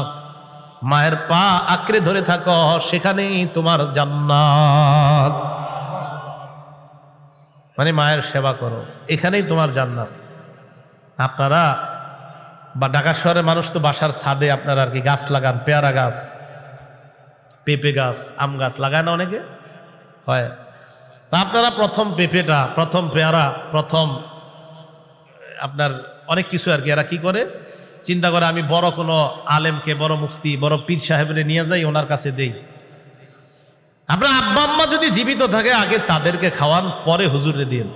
মায়ের পা আঁকড়ে ধরে থাকো, সেখানেই তোমার জান্নাত। মানে মায়ের সেবা করো, এখানেই তোমার জান্নাত। আপনারা বা ঢাকা শহরের মানুষ তো বাসার ছাদে আপনারা আর কি গাছ লাগান, পেয়ারা গাছ, পেঁপে গাছ, আম গাছ লাগায় না অনেকে? হয়। তা আপনারা প্রথম পেঁপেটা, প্রথম পেয়ারা, প্রথম আপনার অনেক কিছু আর কি, এরা কি করে চিন্তা করে, আমি বড় কোনো আলেমকে, বড় মুফতি, বড় পীর সাহেবরে নিয়ে যাই, ওনার কাছে দেই। আপনার আব্বা আম্মা যদি জীবিত থাকে, আগে তাদেরকে খাওয়ান, পরে হুজুরে দিন।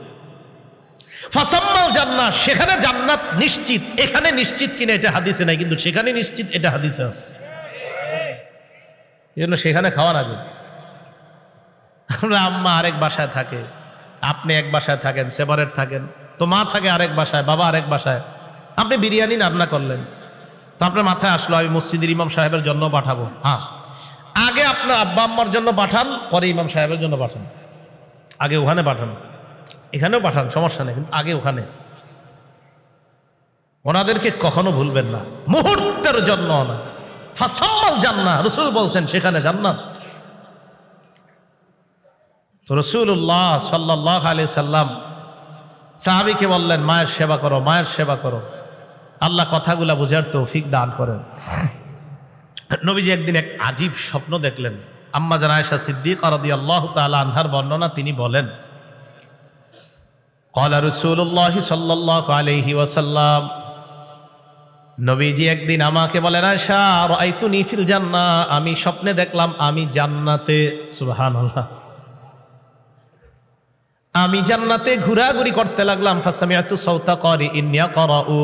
ফাসাম্মাল জান্নাত, সেখানে জান্নাত নিশ্চিত। এখানে নিশ্চিত কিনা এটা হাদিসে নাই, কিন্তু সেখানে নিশ্চিত এটা হাদিসে আছে। এই জন্য সেখানে খাওয়ার আগে। আম্মা আরেক বাসায় থাকে, আপনি এক বাসায় থাকেন, সেপারেট থাকেন, তো মা থাকে আরেক বাসায়, বাবা আরেক বাসায়। আপনি বিরিয়ানি রান্না করলেন, তো আপনার মাথায় আসলো আমি মসজিদের ইমাম সাহেবের জন্য পাঠাবো। হ্যাঁ, আগে আপনার আব্বা আম্মার জন্য পাঠান, পরে ইমাম সাহেবের জন্য পাঠান। আগে ওখানে পাঠান, এখানেও পাঠান, সমস্যা নেই, কিন্তু আগে ওখানে। ওনাদেরকে কখনো ভুলবেন না, মুহূর্তের জন্য না। ফাসাম্মাল জান্নাহ, রাসূল বলছেন সেখানে জান্নাত। তো রাসূলুল্লাহ সাল্লাল্লাহু আলাইহি সাল্লাম সাহাবীকে বললেন, মায়ের সেবা করো, মায়ের সেবা করো। আল্লাহ কথাগুলা বুঝার তৌফিক দান করেন। নবীজি একদিন এক আজীব স্বপ্ন দেখলেন। আম্মা জান আয়েশা সিদ্দিকা রাদিয়াল্লাহু তাআলা আনহার বর্ণনা, তিনি বলেন, ক্বালা রাসূলুল্লাহ সাল্লাল্লাহু আলাইহি ওয়াসাল্লাম, নবীজি একদিন আমাকে বলেন, আয়েশা রাআইতুনি ফিল জান্নাহ, আমি স্বপ্নে দেখলাম আমি জান্নাতে। সুবহানাল্লাহ। আমি জান্নাতে ঘোরাঘুরি করতে লাগলাম। ফাসামিআতু সাওতা কারিইন ইয়াকরাউ,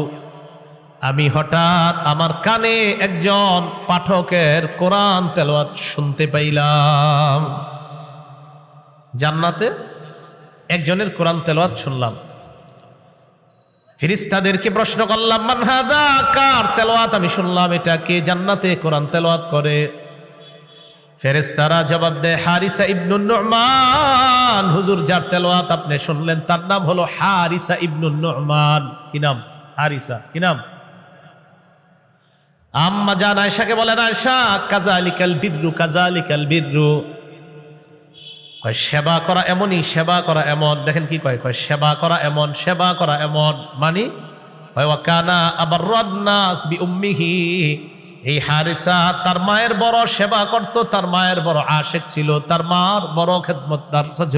আমি হঠাৎ আমার কানে একজন পাঠকের কোরআন তেলাওয়াত শুনতে পাইলাম। জান্নাতে একজনের কোরআন তেলাওয়াত শুনলাম। ফেরেশতাদেরকে প্রশ্ন করলাম, মান হাদা, কার তেলাওয়াত আমি শুনলাম, এটা কে জান্নাতে কোরআন তেলাওয়াত করে? ফেরেশতারা জবাব দেয়, হারিসা ইবনুন নু'মান। হুজুর, যার তেলাওয়াত আপনি শুনলেন তার নাম হলো হারিসা ইবনুন নু'মান। কি নাম? হারিসা। কি নাম? আম্মা জান আয়েশাকে বলেন, আয়েশা, কাযালিকাল বিররু, কাযালিকাল বিররু। কয় সেবা করা এমনই, সেবা করা এমন। দেখেন কি কয়, কয় সেবা করা এমন, সেবা করা এমন। মানে ওয়া কানা আবাররান নাস বিউম্মিহি। এই হারিসা তার মায়ের বড় সেবা করত, তার মায়ের বড় আশিক ছিল, তার মার বড় খেদমতদার ছিল,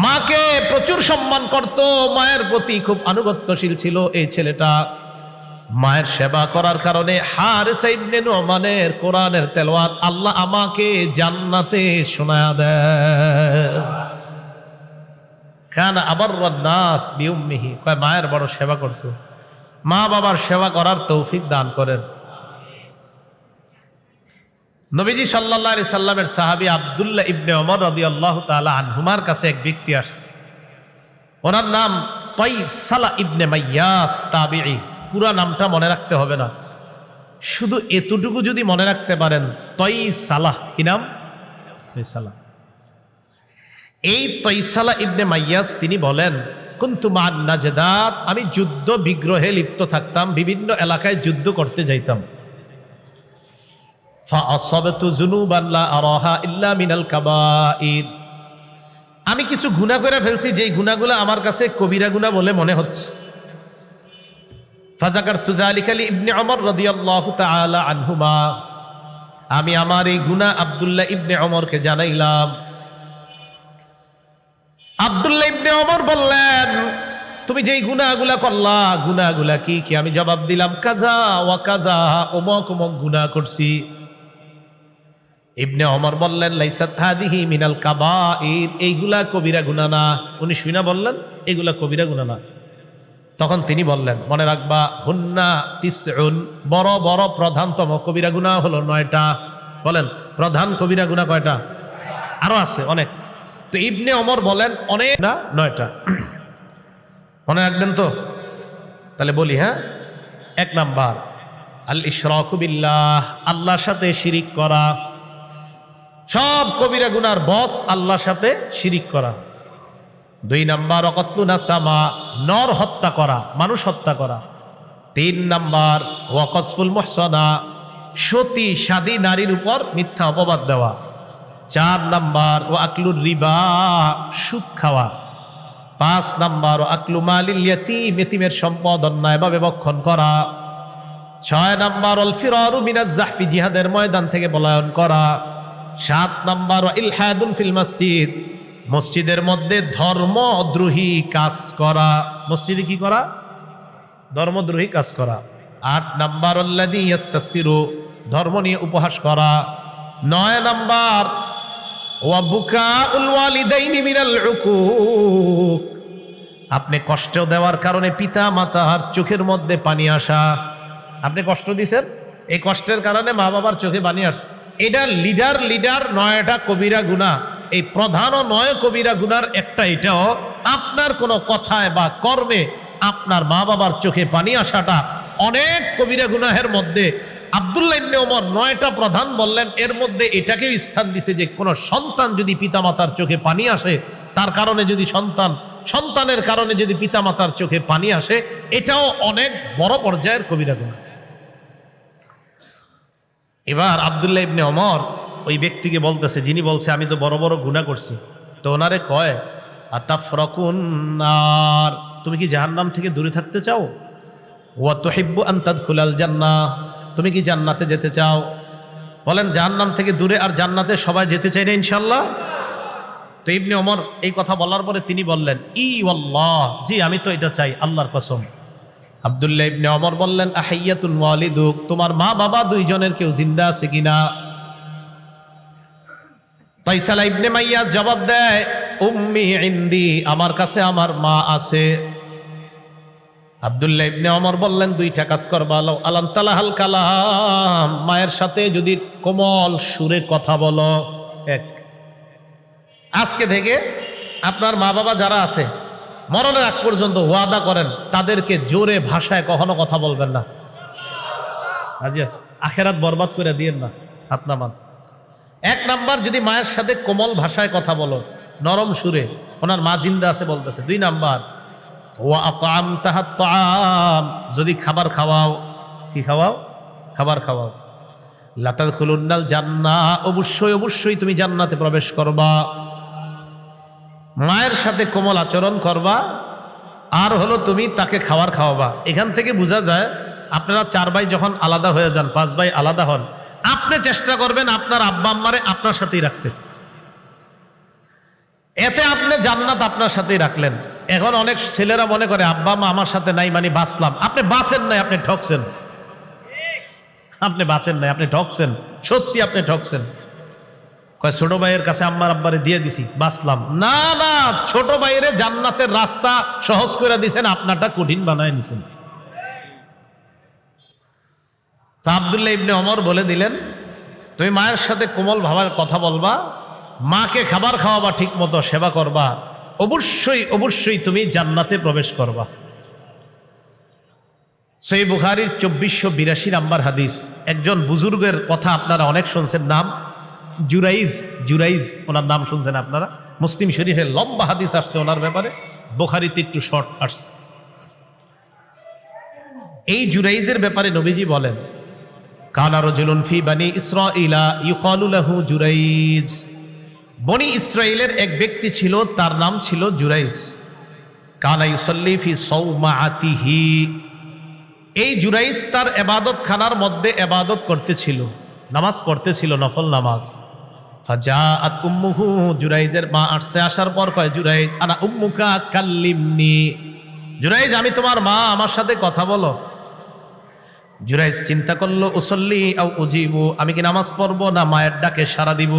মাকে প্রচুর সম্মান করত, মায়ের প্রতি খুব আনুগত্যশীল ছিল এই ছেলেটা। মায়ের সেবা করার কারণে হারিসা ইবনে নু'মানের কোরআনের তেলাওয়াত আল্লাহ আমাকে জান্নাতে শোনায়া দেয়। কানা আবাররান নাস বিউম্মিহি। কয় মায়ের বড় সেবা করত, মা বাবার সেবা করার তৌফিক দান করেন। নবীজি সাল্লাল্লাহু আলাইহি সাল্লামের সাহাবী আব্দুল্লাহ ইবনে ওমর রাদিয়াল্লাহু তাআলা আনহুমার কাছে এক ব্যক্তি আসছে। ওনার নাম তাইসালা ইবনে মাইয়াস, তাবিঈ। পুরা নামটা মনে রাখতে হবে না, শুধু এতটুকু যদি মনে রাখতে পারেন, তাইসালা। কি নাম? তাইসালা। এই তাইসালা ইবনে মাইয়াস তিনি বলেন, কুনতু মান নাজদাত, আমি যুদ্ধ বিগ্রহে লিপ্ত থাকতাম, বিভিন্ন এলাকায় যুদ্ধ করতে যাইতাম। ফাআসাবতু যুনুবান লা আরাহা ইল্লা মিনাল কাবাইর। আমি কিছু গুনাহ করে ফেলছি, যেই গুনাহগুলো আমার কাছে কবিরা গুনাহ বলে মনে হচ্ছে। ফাযাকারতু যালিকা লি ইবনে ওমর রাদিয়াল্লাহু তাআলা আনহুমা। আমি আমার এই গুনাহ আব্দুল্লাহ ইবনে ওমরকে জানাইলাম। আব্দুল্লাহ ইবনে ওমর বললেন, তুমি যেই গুনাহগুলা করলা, গুনাহগুলা কি কি? আমি জবাব দিলাম, কাজা ওয়া কাজা, অমুক অমুক গুনাহ করছি। ইবনে ওমর বললেন, লাইসাত হাদিহি মিনাল কাবাইর, এইগুলা কবিরা গুনাহ না। উনি শুনা বললেন, এগুলা কবিরা গুনাহ না। তখন তিনি বললেন, মনে রাখবা, হুন্না তিসউন, বড় বড় প্রধানতম কবিরা গুনাহ হলো 9টা। বলেন, প্রধান কবিরা গুনাহ কয়টা? আরো আছে অনেক। তো ইবনে ওমর বলেন, অনেক না, 9টা। মনে রাখবেন তো? তাহলে বলি, হ্যাঁ। 1 নাম্বার আল ইশরাকু বিল্লাহ, আল্লাহর সাথে শিরিক করা। সব কবিরা গুনার বস আল্লাহর সাথে শিরিক করা। 2 নাম্বার অকতলু নাসামা, নর হত্যা করা, মানুষ হত্যা করা। 3 নাম্বার ওয়াকসফুল মুহসানা, সতী সাদী নারীর উপর মিথ্যা অপবাদ দেওয়া। 4 নাম্বার ও আকলুর রিবা, সুদ খাওয়া। 5 নাম্বার ও আকলু মালিল ইয়াতীম, এতিমের সম্পদ অন্যায়ভাবে ভক্ষণ করা। 6 নাম্বার অল ফিরারু মিনাজ জাহফি, জিহাদের ময়দান থেকে পলায়ন করা। 7 নাম্বার ইলহাদুন ফিল মসজিদ, মসজিদের মধ্যে ধর্মদ্রোহী কাজ করা। মসজিদে কি করা? ধর্মদ্রোহী কাজ করা। 8 নাম্বার আল্লাযী ইস্তাসফিরু, ধর্ম নিয়ে উপহাস করা। 9 নাম্বার ওয়া বুকাউল ওয়ালিদাইনি মিনাল উকুক, আপনি কষ্ট দেওয়ার কারণে পিতা মাতার চোখের মধ্যে পানি আসা। আপনি কষ্ট দিয়েছেন, এই কষ্টের কারণে মা বাবার চোখে পানি আসছে। এটা লিডার 9টা কবিরা গুনাহ। এই প্রধান 9 কবিরা গুনার একটা এটাও, আপনার কোনো কথায় বা কর্মে আপনার মা বাবার চোখে পানি আসাটা অনেক কবিরা গুনাহের মধ্যে। আব্দুল্লাহ ইবনে ওমর 9টা প্রধান বললেন, এর মধ্যে এটাকেও স্থান দিছে যে কোনো সন্তান যদি পিতামাতার চোখে পানি আসে, তার কারণে যদি সন্তানের কারণে যদি পিতামাতার চোখে পানি আসে, এটাও অনেক বড় পর্যায়ের কবিরা গুনাহ। এবার আব্দুল্লাহ ইবনে ওমর ওই ব্যক্তিকে বলতেছে, যিনি বলছে আমি তো বড় বড় গুনাহ করছি। তো ওনারে কয়, আতাফরাকুন নার, তুমি কি জাহান্নাম থেকে দূরে থাকতে চাও? ওয়া তুহিব্বু আন তাদখুলাল জান্নাহ, তুমি কি জান্নাতে যেতে চাও? বলেন, জাহান্নাম থেকে দূরে আর জান্নাতে সবাই যেতে চাই না ইনশাআল্লাহ? তো ইবনে ওমর এই কথা বলার পরে তিনি বললেন, ই ওয়াল্লাহ, জি আমি তো এটা চাই, আল্লাহর কসম। আব্দুল্লাহ ইবনে ওমর বললেন, আহাইয়াতুন ওয়ালিদুক, তোমার মা বাবা দুইজনের কেউ জিন্দা আছে কিনা? তাইসালা ইবনে মাইয়াস জবাব দেয়, উম্মি ইনদি, আমার কাছে আমার মা আছে। আব্দুল্লাহ ইবনে ওমর বললেন, 2টা কাজ করবা, আলাম তালাহাল কালাম, মায়ের সাথে যদি কোমল সুরে কথা বলো, 1। আজকে থেকে আপনার মা বাবা যারা আছে মরণের আগ পর্যন্ত ওয়াদা করেন তাদেরকে জোরে ভাষায় কখনো কথা বলবেন না। আচ্ছা, আখেরাত বরবাদ করে দিয়েন না। হাত নামান। 1 নাম্বার, যদি মায়ের সাথে কোমল ভাষায় কথা বলো, নরম সুরে, ওনার মা জিন্দা আছে বলতেছে। 2 নাম্বার, ওয়া আতামতাহা তাআম, যদি খাবার খাওয়াও। কি খাওয়াও? খাবার খাওয়াও। লা তাদখুলুন্নাল জান্নাহ, অবশ্যই অবশ্যই তুমি জান্নাতে প্রবেশ করবা। মায়ের সাথে কোমল আচরণ করবা, আর হলো তুমি তাকে খাবার খাওয়াবা। এখান থেকে বোঝা যায় আপনারা 4 ভাই যখন আলাদা হয়ে যান, 5 ভাই আলাদা হন, আপনি চেষ্টা করবেন আপনার আব্বা আম্মারে আপনার সাথেই রাখতে। এতে আপনি জান্নাত আপনার সাথেই রাখলেন। এখন অনেক ছেলেরা মনে করে আব্বা আম্মা আমার সাথে নাই মানে বাঁচলাম। আপনি বাঁচেন নাই, আপনি ঠকছেন। আপনি বাঁচেন নাই, আপনি ঠকছেন। সত্যি আপনি ঠকছেন। কয় ছোট ভাইয়ের কাছে আম্মার আব্বারে দিয়ে দিছি, বাঁচলাম। না না, ছোট ভাইয়ের জান্নাতের রাস্তা সহজ করে দিয়েছেন, আপনারটা কঠিন বানায় নিছেন। তা আব্দুল্লাহ ইবনে ওমর বলে দিলেন, তুমি মায়ের সাথে কোমল ভাবে কথা বলবা, মাকে খাবার খাওয়াবা, ঠিক মতো সেবা করবা, অবশ্যই অবশ্যই তুমি জান্নাতে প্রবেশ করবা। সহিহ বুখারীর 2482 নাম্বার হাদিস। একজন বুজুর্গের কথা আপনারা অনেক শুনছেন, নাম জুরাইজ, ওনার নাম শুনছেন আপনারা। মুসলিম শরীফে লম্বা হাদিস আসছে ওনার ব্যাপারে, বুখারীতে একটু শর্ট আসছে। এই জুরাইজের ব্যাপারে নবীজি বলেন, কানা রাজুলুন ফি বানি ইসরাঈলা ইউকালু লাহু জুরাইজ। বনি ইসরাইলের এক ব্যক্তি ছিল, তার নাম ছিল জুরাইজ। কানা ইউসাল্লি ফি সাওমাআতিহি। এই জুরাইজ তার ইবাদত খানার মধ্যে ইবাদত করতেছিল, নামাজ পড়তেছিল, নফল নামাজ। ফাজাআত উম্মুহু, জুরাইজের মা আসছে। আসার পর কয়, জুরাইজ আনা উম্মুকা কাল্লিমনি। জুরাইজ, আমি তোমার মা, আমার সাথে কথা বলো। জুরাইজ চিন্তা করলো, উসল্লি আও উজিবু, আমি কি নামাজ পড়বো না মায়ের ডাকে সাড়া দিব।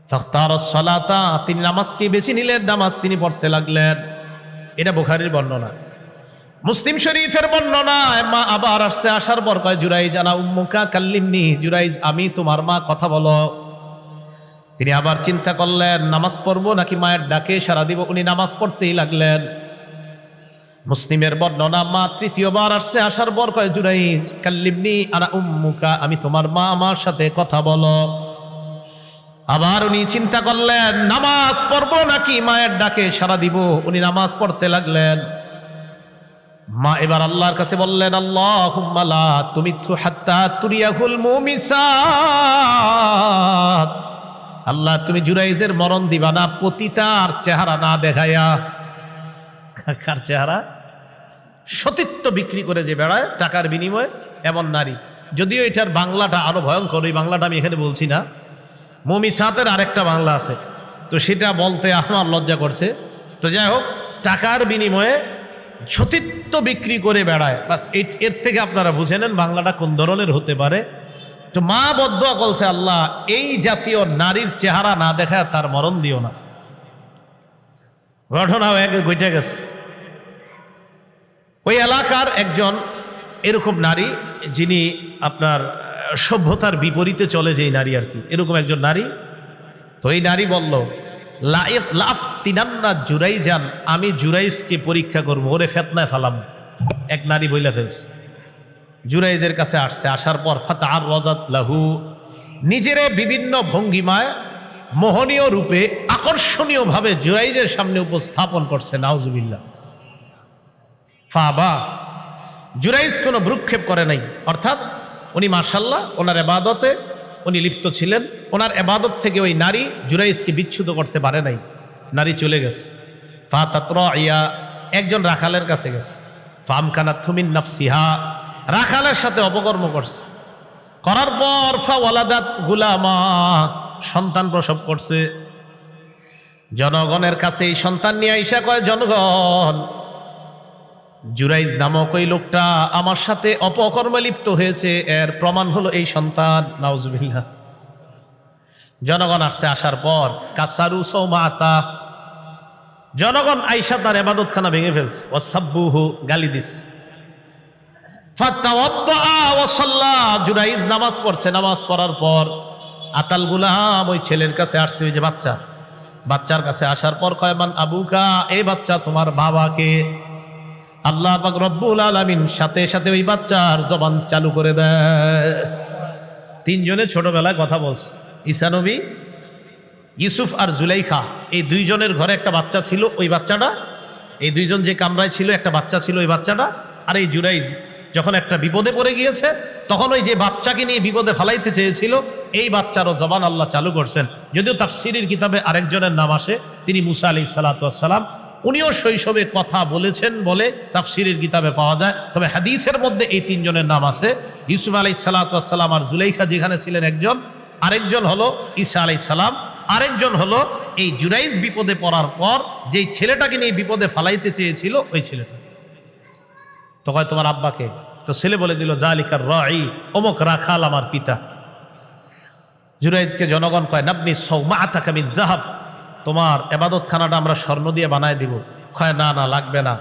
ফাখতারাস সালাতা, তিনি নামাজকে বেছে নিলেন, নামাজ তিনি পড়তে লাগলেন। এটা বুখারীর বর্ণনা। মুসলিম শরীফের বর্ণনা, মা আবার আসছে। আসার পর কয়, জুরাইজ আনা উম্মুকা কাল্লিমনি। জুরাইজ, আমি তোমার মা, কথা বলো। তিনি আবার চিন্তা করলেন, নামাজ পড়বো নাকি মায়ের ডাকে সাড়া দিব। উনি নামাজ পড়তেই লাগলেন। মুসলিমের বর্ণনা, মা তৃতীয়বার আসছে। আসার পর কয়, জুরাইজ কাল্লিমনি আনা উম্মুকা, আমি তোমার মা, আমার সাথে কথা বলো। আবার উনি চিন্তা করলেন, নামাজ পড়বো নাকি মায়ের ডাকে সাড়া দিব। উনি নামাজ পড়তে লাগলেন। মা এবার আল্লাহর কাছে বললেন, আল্লাহুম্মা লা তুমিতহু হাত্তা তুরিয়াহুল মুমিসাত। আল্লাহ, তুমি জুরাইজের মরণ দিবা না পতিতার চেহারা না দেখাইয়া। কার চেহারা? সতীত্ব বিক্রি করে যে বেড়ায় টাকার বিনিময়ে, এমন নারী। যদিও এটার বাংলাটা আরো ভয়ঙ্কর, ওই বাংলাটা আমি এখানে বলছি না। মুমিসাতের আরেকটা বাংলা আছে, তো সেটা বলতে আমার লজ্জা করছে। তো যাই হোক, টাকার বিনিময়ে সতীত্ব বিক্রি করে বেড়ায়, বাস এর থেকে আপনারা বুঝে নেন বাংলাটা কোন ধরনের হতে পারে। তো মা বদদুয়া করছে, আল্লাহ, এই জাতীয় নারীর চেহারা না দেখায় তার মরণ দিও না। ঘটনাও এক ঘটে গেছে। ওই এলাকার একজন এরকম নারী, যিনি আপনার সভ্যতার বিপরীতে চলে, যেই নারী আর কি, এরকম একজন নারী। তো এই নারী বলল, লাফতিনান্না জুরাইজান, আমি জুরাইজকে পরীক্ষা করবো, ওরে ফেতনায় ফালাম। এক নারী বইলা ফেলছে। জুরাইজের কাছে আসছে। আসার পর ফাতাআররাজাত লাহু, নিজেরে বিভিন্ন ভঙ্গিমায় মোহনীয় রূপে আকর্ষণীয় ভাবে জুরাইজের সামনে উপস্থাপন করছে। নাউজুবিল্লাহ। ফাবা, জুরাইজ কোনো ভ্রুক্ষেপ করে নাই। অর্থাৎ উনি মাশাআল্লাহ ওনার ইবাদতে উনি লিপ্ত ছিলেন। ওনার ইবাদত থেকে ওই নারী জুরাইজকে বিচ্ছুত করতে পারে নাই। নারী চলে গেছে। ফাতাতরাইয়া, একজন রাখালের কাছে গেছে। ফামকানাতহু মিন নাফসিহা, রাখালের সাথে অপকর্ম করছে। করার পর ফাওয়ালাদাত গুলামা, সন্তান প্রসব করছে। জনগণের কাছে এই সন্তান নিয়ে আইসা কয়, জনগণ, জুরাইজ নামক ওই লোকটা আমার সাথে অপকর্মে লিপ্ত হয়েছে, এর প্রমাণ হলো এই সন্তান। নাউজুবিল্লাহ। জনগণ আসছে। আসার পর কাসারু সাওমাতা, জনগণ আইসা তার ইবাদতখানা ভেঙে ফেলছে। ওয়াসাব্বুহু, গালি দিস। ফাতাওয়াদ্দা ওয়া সাল্লা, জুরাইজ নামাজ পড়ছে। নামাজ পড়ার পর আতাল গুলাম ওই ছেলের কাছে আসছে, ওই যে বাচ্চার কাছে আসার পর কয় মান আবুকা, এই বাচ্চা তোমার বাবাকে। আল্লাহ পাক রব্বুল আলামিন সাথে সাথে ওই বাচ্চার জবান চালু করে দেয়। তিনজনে ছোটবেলায় কথা বলছে, ঈসা নবী, ইউসুফ আর জুলাইখা, এই দুইজনের ঘরে একটা বাচ্চা ছিল, ওই বাচ্চাটা, এই দুইজন যে কামরায় ছিল একটা বাচ্চা ছিল, ওই বাচ্চাটা। আর এই জুরাইজ যখন একটা বিপদে পড়ে গিয়েছে, তখন ওই যে বাচ্চাকে নিয়ে বিপদে ফালাইতে চেয়েছিল, এই বাচ্চারও জবান আল্লাহ চালু করছেন। যদিও তাফসীরের কিতাবে আরেকজনের নাম আসে, তিনি মুসা আলাইহিস সালাতু ওয়াস সালাম, উনিও শৈশবে কথা বলেছেন বলে তাফসীরের কিতাবে পাওয়া যায়। তবে হাদিসের মধ্যে এই তিনজনের নাম আছে, ইউসুফ আলাইহিস সালাতু ওয়াস সালাম আর জুলাইখা যেখানে ছিলেন একজন, আরেকজন হলো ঈসা আলাইহিস সালাম, আরেকজন হলো এই জুরাইজ বিপদে পড়ার পর যেই ছেলেটাকে নিয়ে বিপদে ফালাইতে চেয়েছিল ওই ছেলেটা। তো কয় তোমার আব্বাকে? তো ছেলে বলে দিল জালিকার রাঈ, অমুক রাখাল আমার পিতা। জুরাইজকে জনগণ কয় নাবনি সাওমাআতাকা মিন যাহাব, তোমার ইবাদতখানাটা আমরা স্বর্ণ দিয়ে বানায় দিব। কয় না না, লাগবে না,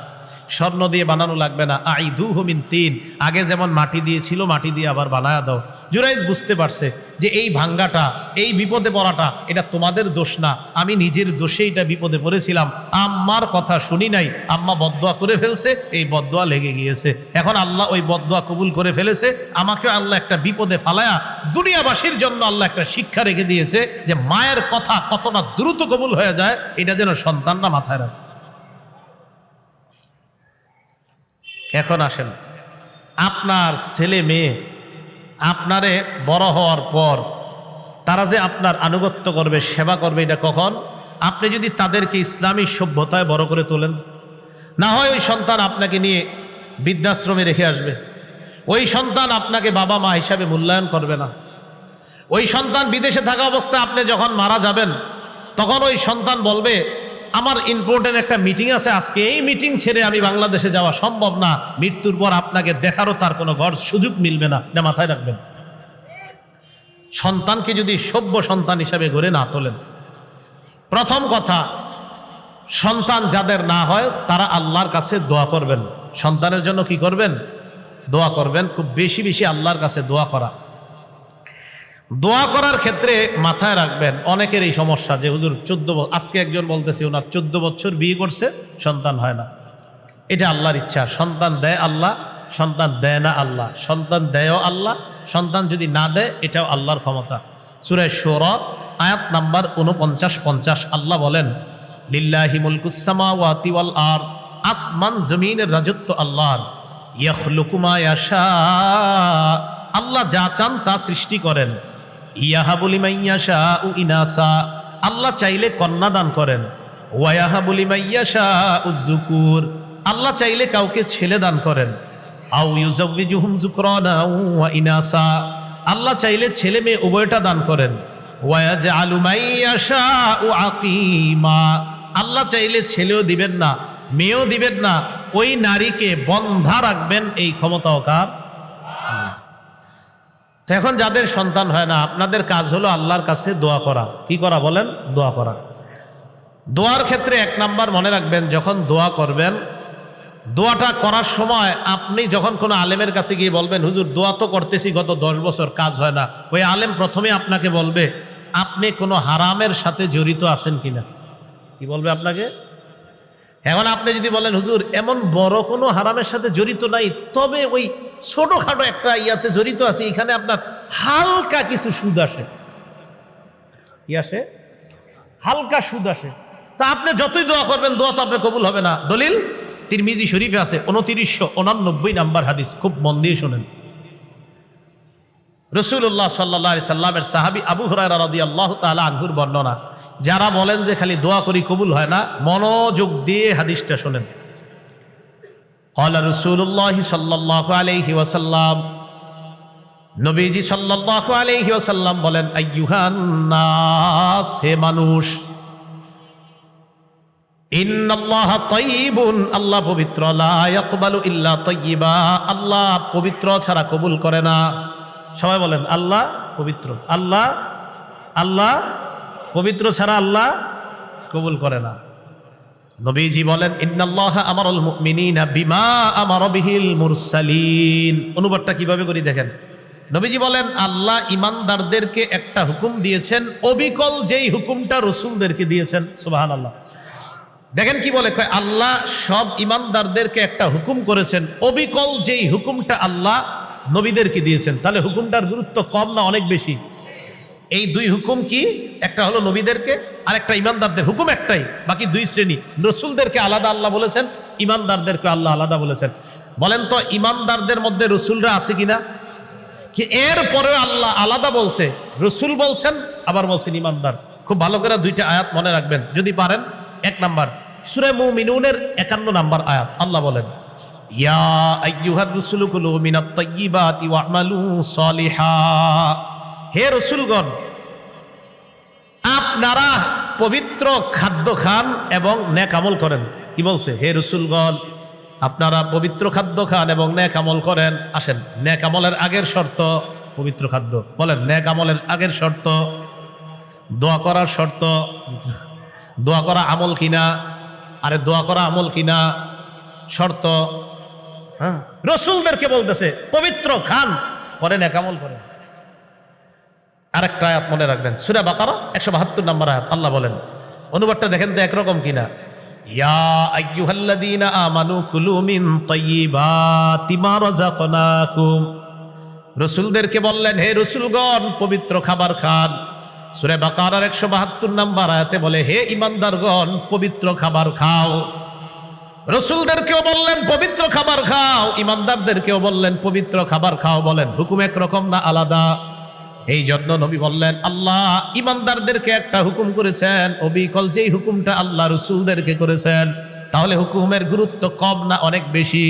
স্বর্ণ দিয়ে বানানো লাগবে না, আইদুহু মিন তিন, আগে যেমন মাটি দিয়েছিল মাটি দিয়ে আবার বানায়া দাও। জুরাইজ বুঝতে পারছে যে এই ভাঙ্গাটা, এই বিপদে পড়াটা এটা তোমাদের দোষ না, আমি নিজের দোষে এটা বিপদে পড়েছিলাম, আম্মার কথা শুনি নাই, আম্মা বদদোয়া করে ফেলছে, এই বদদোয়া লেগে গিয়েছে, এখন আল্লাহ ওই বদদোয়া কবুল করে ফেলেছে, আমাকে আল্লাহ একটা বিপদে ফালায়া দুনিয়াবাসীর জন্য আল্লাহ একটা শিক্ষা রেখে দিয়েছে যে মায়ের কথা কতটা দ্রুত কবুল হয়ে যায়, এটা যেন সন্তানরা মাথায় রাখে। এখন আসেন, আপনার ছেলে মেয়ে আপনারে বড় হওয়ার পর তারা যে আপনার আনুগত্য করবে, সেবা করবে, এটা কখন? আপনি যদি তাদেরকে ইসলামী সভ্যতায় বড় করে তোলেন। না হয় ওই সন্তান আপনাকে নিয়ে বৃদ্ধাশ্রমে রেখে আসবে, ওই সন্তান আপনাকে বাবা মা হিসাবে মূল্যায়ন করবে না, ওই সন্তান বিদেশে থাকা অবস্থায় আপনি যখন মারা যাবেন তখন ওই সন্তান বলবে আমার ইম্পর্টেন্ট একটা মিটিং আছে আজকে, এই মিটিং ছেড়ে আমি বাংলাদেশে যাওয়া সম্ভব না, মৃত্যুর পর আপনাকে দেখারও তার কোনো সুযোগ মিলবে না, এটা মাথায় রাখবেন। সন্তানকে যদি সভ্য সন্তান হিসাবে গড়ে না তোলেন, প্রথম কথা, সন্তান যাদের না হয় তারা আল্লাহর কাছে দোয়া করবেন, সন্তানের জন্য কি করবেন? দোয়া করবেন, খুব বেশি বেশি আল্লাহর কাছে দোয়া করা। দোয়া করার ক্ষেত্রে মাথায় রাখবেন, অনেকের এই সমস্যা যে হুজুর 14 বছর, আজকে একজন বলতেছে ওনার 14 বছর বিয়ে করছে, সন্তান হয় না। এটা আল্লাহর ইচ্ছা, সন্তান দেয় আল্লাহ, সন্তান দেয় না আল্লাহ, সন্তান দেয়ও আল্লাহ, সন্তান যদি না দেয় এটাও আল্লাহর ক্ষমতা। সূরা শূরা আয়াত নাম্বার 49-50 আল্লাহ বলেন লিল্লাহি মুলকুস সামাওয়াতি ওয়াল আরদ, আসমান জমিনের রাজত্ব আল্লাহর, ইয়াখলুকু মা ইয়াশা, আল্লাহ যা চান তা সৃষ্টি করেন, ইয়াহাবু লিমান ইয়াশাউ ইনাসা, আল্লাহ চাইলে কন্যা দান করেন, ওয়া ইয়াহাবু লিমান ইয়াশাউ যুকুর, আল্লাহ চাইলে কাউকে ছেলে দান করেন, আও ইউযাওয়িজুহুম যুকরানা ওয়া ইনাসা, আল্লাহ চাইলে ছেলে মেয়ে উভয়টা দান করেন, ওয়া ইয়াজআলু মান ইয়াশাউ আকীমা, আল্লাহ চাইলে ছেলেও দিবেন না মেয়েও দিবেন না, ওই নারীকে বন্ধা রাখবেন, এই ক্ষমতাও কার? তো এখন যাদের সন্তান হয় না, আপনাদের কাজ হলো আল্লাহর কাছে দোয়া করা। কি করা বলেন? দোয়া করা। দোয়ার ক্ষেত্রে 1 নাম্বার মনে রাখবেন, যখন দোয়া করবেন, দোয়াটা করার সময় আপনি যখন কোনো আলেমের কাছে গিয়ে বলবেন হুজুর দোয়া তো করতেছি গত 10 বছর, কাজ হয় না, ওই আলেম প্রথমে আপনাকে বলবে আপনি কোনো হারামের সাথে জড়িত আছেন কিনা। কি বলবে আপনাকে? এখন আপনি যদি বলেন হুজুর এমন বড় কোনো হারামের সাথে জড়িত নাই, তবে ওই ছোটখাটো একটা ইয়াতে জড়িত আছে, এখানে আপনার হালকা কিছু সুদ আসে, কি আসে? হালকা সুদ আসে, তা আপনি যতই দোয়া করবেন দোয়া তো আপনার কবুল হবে না। দলিল তিরমিজি শরীফে আছে 2989 নাম্বার হাদিস, খুব মন দিয়ে শোনেন। রাসূলুল্লাহ সাল্লাল্লাহু আলাইহি সাল্লামের সাহাবী আবু হুরায়রা রাদিয়াল্লাহু তাআলা আনহুর বর্ণনা, যারা বলেন যে খালি দোয়া করি কবুল হয় না, মনোযোগ দিয়ে হাদিসটা শোনেন। ক্বালা রাসূলুল্লাহ সাল্লাল্লাহু আলাইহি ওয়াসাল্লাম, নবীজি সাল্লাল্লাহু আলাইহি ওয়াসাল্লাম বলেন, আইয়ুহান নাস, হে মানুষ, ইন্নাল্লাহা তাইয়িবুন, আল্লাহ পবিত্র, লা ইয়াকবালু ইল্লা তাইয়িবা, আল্লাহ পবিত্র ছাড়া কবুল করে না। সবাই বলেন আল্লাহ পবিত্র, আল্লাহ আল্লাহ পবিত্র ছাড়া আল্লাহ কবুল করে না। নবীজি বলেন ইন্নাল্লাহা আমারাল মুমিনিনা বিমা আমারা বিহিল মুরসালিন। অনুবাদটা কিভাবে করি দেখেন, নবীজি বলেন আল্লাহ ইমানদারদেরকে একটা হুকুম দিয়েছেন, অবিকল যেই হুকুমটা রসুলদেরকে দিয়েছেন। সুবহানাল্লাহ। দেখেন কি বলে, আল্লাহ সব ইমানদারদেরকে একটা হুকুম করেছেন, অবিকল যেই হুকুমটা আল্লাহ নবীদেরকে দিয়েছেন। তাহলে হুকুমটার গুরুত্ব কম না অনেক বেশি? এই দুই হুকুম কি? একটা হলো নবীদেরকে, আর একটা ইমানদারদের। হুকুম একটাই, বাকি দুই শ্রেণী। রসুলদেরকে আলাদা আল্লাহ বলেছেন, ইমানদারদেরকে আল্লাহ আলাদা বলেছেন। বলেন তো ইমানদারদের মধ্যে রসুলরা আছে কিনা? কি এরপরে আল্লাহ আলাদা বলছে, রসুল বলছেন, আবার বলছেন ইমানদার। খুব ভালো করে দুইটা আয়াত মনে রাখবেন যদি পারেন। এক নাম্বার সূরা মুমিনুনের 51 নাম্বার আয়াত, আল্লাহ বলেন ইয়া আইয়ুহার রুসুলু কুলু মিনাত তাইয়্যিবাতি ওয়া'মালু সলিহা। হে রসুলগণ, আপনারা পবিত্র খাদ্য খান এবং নেক আমল করেন। কি বলছে? হে রসুলগণ, আপনারা পবিত্র খাদ্য খান এবং নেক আমল করেন। আসেন, নেক আমলের আগের শর্ত পবিত্র খাদ্য। বলেন, নেক আমলের আগের শর্ত দোয়া করার শর্ত। দোয়া করা আমল কিনা? আরে দোয়া করা আমল কিনা? শর্ত। হ্যাঁ, রসুলদেরকে বলতেছে পবিত্র খান, পরে নেক আমল করেন। আরেকটা আয়াত মনে রাখবেন, সূরা বাকারা 172 নম্বর আয়াত, আল্লাহ বলেন, অনুবাদটা দেখেন তো একরকম কিনা। ইয়া আইয়ুহাল্লাযীনা আমানু কুলু মিন তাইয়্যিবাতি মা রাযাকনাকুম। রসুলদেরকে বললেন, হে রসুলগণ, পবিত্র খাবার খান। সূরা বাকারার 172 নম্বর আয়াতে বলে, হে ঈমানদারগণ, পবিত্র খাবার খাও। রসুলদেরকেও বললেন পবিত্র খাবার খাও, ঈমানদারদেরকেও বললেন পবিত্র খাবার খাও। বলেন, হুকুম একরকম না আলাদা? এই জন্য নবী বললেন আল্লাহ ঈমানদারদেরকে একটা হুকুম করেছেন, অবিকল যেই হুকুমটা আল্লাহ রসুলদেরকে করেছেন। তাহলে হুকুমের গুরুত্ব কম না অনেক বেশি?